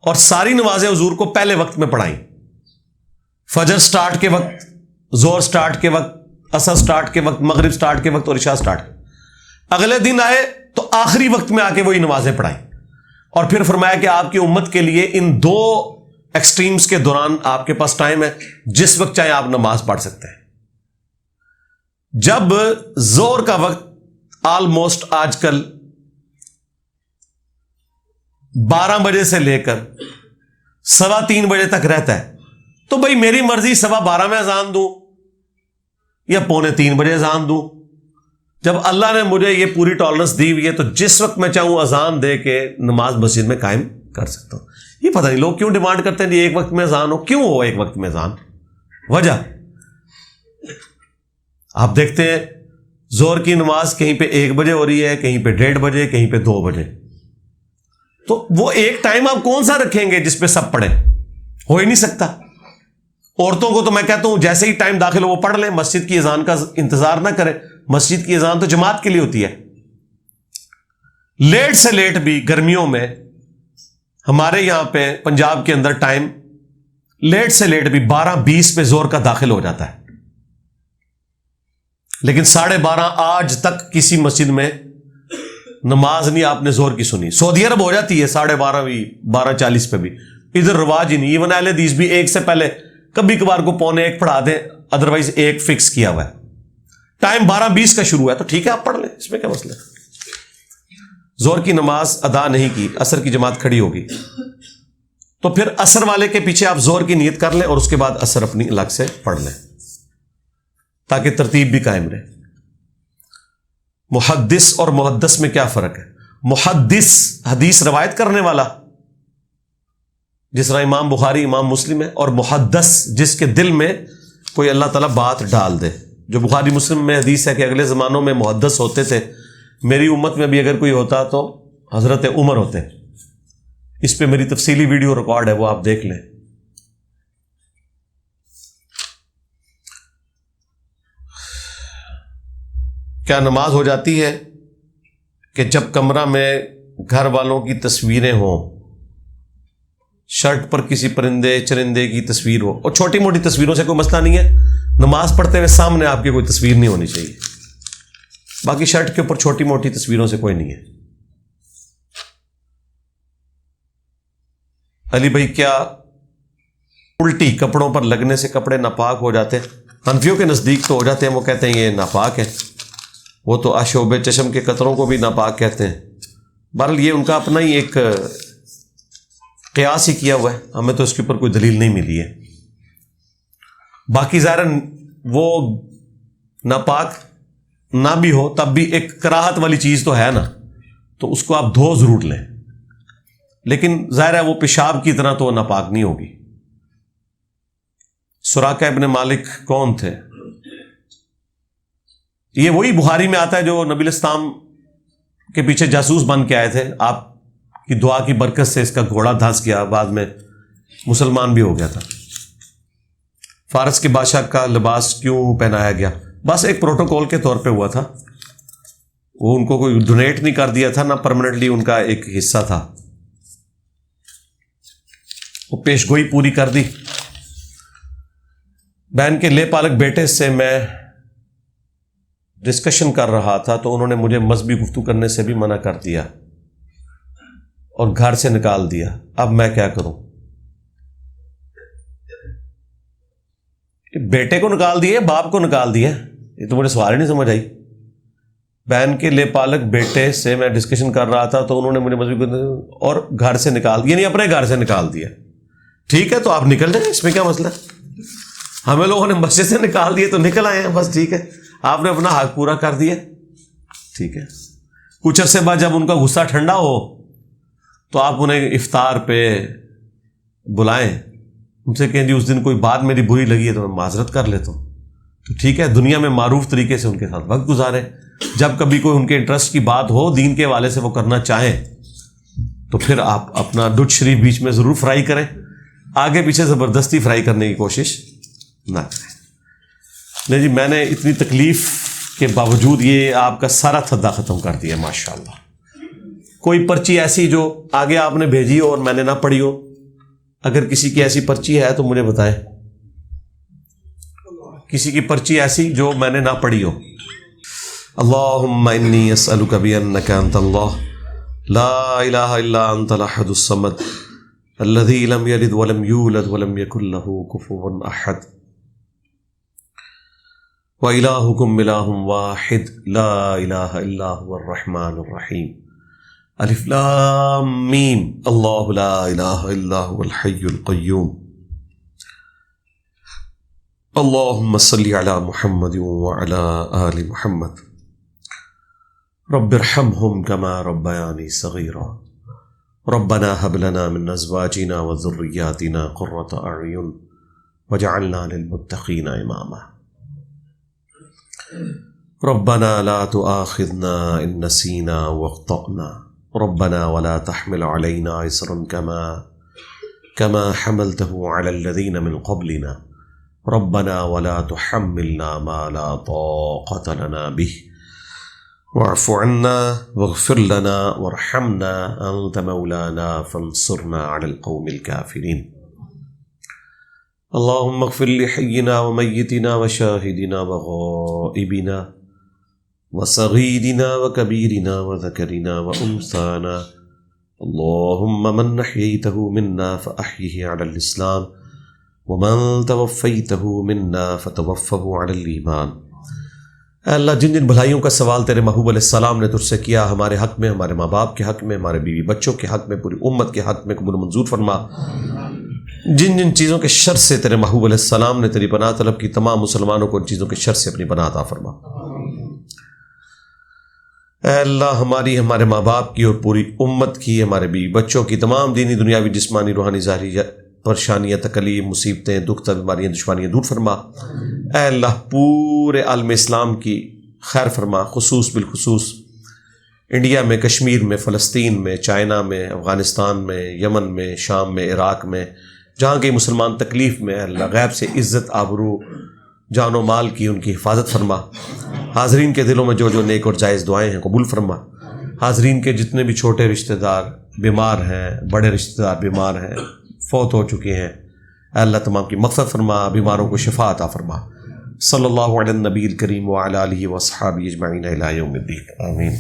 اور ساری نمازیں حضور کو پہلے وقت میں پڑھائیں، فجر سٹارٹ کے وقت، ظہر سٹارٹ کے وقت، عصر سٹارٹ کے وقت، مغرب سٹارٹ کے وقت اور عشاء سٹارٹ کے وقت۔ اگلے دن آئے تو آخری وقت میں آ کے وہی نمازیں پڑھائیں، اور پھر فرمایا کہ آپ کی امت کے لیے ان 2 ایکسٹریمز کے دوران آپ کے پاس ٹائم ہے، جس وقت چاہے آپ نماز پڑھ سکتے ہیں۔ جب ظہر کا وقت آلموسٹ آج کل 12 بجے سے لے کر 3:15 بجے تک رہتا ہے، تو بھائی میری مرضی 12:15 میں اذان دوں یا 2:45 بجے اذان دوں۔ جب اللہ نے مجھے یہ پوری ٹالرنس دی ہوئی ہے تو جس وقت میں چاہوں اذان دے کے نماز مسجد میں قائم کر سکتا ہوں۔ یہ پتہ نہیں لوگ کیوں ڈیمانڈ کرتے ہیں کہ ایک وقت میں اذان ہو، کیوں ہو ایک وقت میں اذان؟ وجہ آپ دیکھتے ہیں ظہر کی نماز کہیں پہ 1 بجے ہو رہی ہے، کہیں پہ 1:30 بجے، کہیں پہ 2 بجے، تو وہ ایک ٹائم آپ کون سا رکھیں گے جس پہ سب پڑھیں؟ ہو ہی نہیں سکتا۔ عورتوں کو تو میں کہتا ہوں جیسے ہی ٹائم داخل ہو وہ پڑھ لیں، مسجد کی اذان کا انتظار نہ کریں، مسجد کی اذان تو جماعت کے لیے ہوتی ہے۔ لیٹ سے لیٹ بھی گرمیوں میں ہمارے یہاں پہ پنجاب کے اندر ٹائم لیٹ سے لیٹ بھی 12:20 پہ ظہر کا داخل ہو جاتا ہے، لیکن 12:30 آج تک کسی مسجد میں نماز نہیں آپ نے زور کی سنی. سعودی عرب ہو جاتی ہے 12:30 بھی 12:40 پہ بھی, ادھر رواج ہی نہیں. ایون اہل حدیث بھی 1 سے پہلے کبھی کبھار کو 1:45 پڑھا دیں, ادروائز 1 فکس کیا ہوا ہے. ٹائم 12:20 کا شروع ہے تو ٹھیک ہے آپ پڑھ لیں, اس میں کیا مسئلہ ہے. زور کی نماز ادا نہیں کی, عصر کی جماعت کھڑی ہوگی تو پھر عصر والے کے پیچھے آپ زور کی نیت کر لیں اور اس کے بعد عصر اپنی الگ سے پڑھ لیں تاکہ ترتیب بھی قائم رہے. محدث اور محدث میں کیا فرق ہے؟ محدث حدیث روایت کرنے والا جس طرح امام بخاری امام مسلم ہے, اور محدث جس کے دل میں کوئی اللہ تعالیٰ بات ڈال دے. جو بخاری مسلم میں حدیث ہے کہ اگلے زمانوں میں محدث ہوتے تھے, میری امت میں بھی اگر کوئی ہوتا تو حضرت عمر ہوتے. اس پہ میری تفصیلی ویڈیو ریکارڈ ہے, وہ آپ دیکھ لیں. کیا نماز ہو جاتی ہے کہ جب کمرہ میں گھر والوں کی تصویریں ہوں, شرٹ پر کسی پرندے چرندے کی تصویر ہو, اور چھوٹی موٹی تصویروں سے کوئی مسئلہ نہیں ہے, نماز پڑھتے ہوئے سامنے آپ کی کوئی تصویر نہیں ہونی چاہیے, باقی شرٹ کے اوپر چھوٹی موٹی تصویروں سے کوئی نہیں ہے. علی بھائی کیا الٹی کپڑوں پر لگنے سے کپڑے ناپاک ہو جاتے ہیں؟ حنفیوں کے نزدیک تو ہو جاتے ہیں, وہ کہتے ہیں یہ ناپاک ہے. وہ تو آشوب چشم کے قطروں کو بھی ناپاک کہتے ہیں. بہرحال یہ ان کا اپنا ہی ایک قیاس ہی کیا ہوا ہے, ہمیں تو اس کے اوپر کوئی دلیل نہیں ملی ہے. باقی ظاہر وہ ناپاک نہ بھی ہو تب بھی ایک کراہت والی چیز تو ہے نا, تو اس کو آپ دھو ضرور لیں, لیکن ظاہر ہے وہ پیشاب کی طرح تو ناپاک نہیں ہوگی. سراقہ ابن مالک کون تھے؟ یہ وہی بخاری میں آتا ہے جو نبی الاسلام کے پیچھے جاسوس بن کے آئے تھے. آپ کی دعا کی برکت سے اس کا گھوڑا دھنس گیا, بعد میں مسلمان بھی ہو گیا تھا. فارس کے بادشاہ کا لباس کیوں پہنایا گیا؟ بس ایک پروٹوکول کے طور پہ ہوا تھا. وہ ان کو کوئی ڈونیٹ نہیں کر دیا تھا, نہ پرماننٹلی ان کا ایک حصہ تھا, وہ پیش گوئی پوری کر دی. بہن کے لے پالک بیٹے سے میں ڈسکشن کر رہا تھا تو انہوں نے مجھے مذہبی گفتگو کرنے سے بھی منع کر دیا اور گھر سے نکال دیا. اب میں کیا کروں؟ بیٹے کو نکال دیے, باپ کو نکال دیا؟ یہ تو مجھے سوال ہی نہیں سمجھ آئی. بہن کے لے پالک بیٹے سے میں ڈسکشن کر رہا تھا تو انہوں نے مجھے مذہبی اور گھر سے نکال دیا, یعنی اپنے گھر سے نکال دیا. ٹھیک ہے تو آپ نکل جائیں, اس میں کیا مسئلہ ہے؟ ہمیں لوگوں نے مسجد سے نکال دیے تو نکل آئے ہیں, بس ٹھیک ہے, آپ نے اپنا حق پورا کر دیا, ٹھیک ہے. کچھ عرصے بعد جب ان کا غصہ ٹھنڈا ہو تو آپ انہیں افطار پہ بلائیں, ان سے کہیں جی اس دن کوئی بات میری بری لگی ہے تو میں معذرت کر لیتا ہوں, تو ٹھیک ہے. دنیا میں معروف طریقے سے ان کے ساتھ وقت گزاریں. جب کبھی کوئی ان کے انٹرسٹ کی بات ہو, دین کے حوالے سے وہ کرنا چاہیں, تو پھر آپ اپنا دودھ شریف بیچ میں ضرور فرائی کریں, آگے پیچھے زبردستی فرائی کرنے کی کوشش نہ کریں. نہیں جی, میں نے اتنی تکلیف کے باوجود یہ آپ کا سارا تھدا ختم کر دیا ماشاءاللہ. کوئی پرچی ایسی جو آگے آپ نے بھیجی ہو اور میں نے نہ پڑھی ہو, اگر کسی کی ایسی پرچی ہے تو مجھے بتائیں. کسی کی پرچی ایسی جو میں نے نہ پڑھی ہو. اللہم انی اسألک بانک انت اللہ لا الہ الا انت الاحد الصمد الذی لم یلد ولم یولد ولم یکن له کفوا احد وَإِلَٰهُكُمْ إِلَٰهٌ وَاحِدٌ لَا إِلَٰهَ إِلَّا هُوَ الرَّحْمَٰنُ الرَّحِيمُ. الف لام میم. اللہ لا الہ الا هو الحی القیوم. اللہم صلی علی محمد وعلی آل محمد رب ارحمہم کما ربیانی صغیرا. ربنا هب لنا من ازواجنا وذریاتنا قرۃ اعین واجعلنا للمتقین اماما. ربنا لا تؤاخذنا إن نسينا واخطأنا ربنا ولا تحمل علينا إصرا كما حملته على الذين من قبلنا ربنا ولا تحملنا ما لا طاقة لنا به واعف عنا واغفر لنا وارحمنا أنت مولانا فانصرنا على القوم الكافرين. اللهم اغفر لحينا وميتنا وشاهدنا وغائبنا وصغيرنا وكبيرنا وذكرنا وأنثانا اللهم من أحييته منا فأحيه على الإسلام ومن توفيته منا فتوفه على الإيمان۔ اے اللہ جن جن بھلائیوں کا سوال تیرے محبوب علیہ السلام نے تجھ سے کیا، ہمارے حق میں، ہمارے ماں باپ کے حق میں، ہمارے بیوی بچوں کے حق میں، پوری امت کے حق میں قبول و منظور فرما۔ جن جن چیزوں کے شر سے تیرے محبوب علیہ السلام نے تیری پناہ طلب کی، تمام مسلمانوں کو ان چیزوں کے شر سے اپنی پناہ عطا فرما۔ اے اللہ ہماری، ہمارے ماں باپ کی اور پوری امت کی، ہمارے بیوی بچوں کی تمام دینی، دنیاوی، جسمانی، روحانی، ظاہری پریشانیاں، تکلیف، مصیبتیں، دکھ، بیماریاں، دشواریاں دور فرما۔ اے اللہ پورے عالم اسلام کی خیر فرما، بالخصوص انڈیا میں، کشمیر میں، فلسطین میں، چائنا میں، افغانستان میں، یمن میں، شام میں، عراق میں، جہاں کے مسلمان تکلیف میں، اے اللہ غیب سے عزت، آبرو، جان و مال کی ان کی حفاظت فرما۔ حاضرین کے دلوں میں جو جو نیک اور جائز دعائیں ہیں قبول فرما۔ حاضرین کے جتنے بھی چھوٹے رشتہ دار بیمار ہیں، بڑے رشتہ دار بیمار ہیں، فوت ہو چکے ہیں، اے اللہ تمام کی مغفرت فرما، بیماروں کو شفا عطا فرما۔ صلی اللہ علی النبی الکریم وعلی آلہ واصحابہ اجمعین الی یوم الدین، آمین۔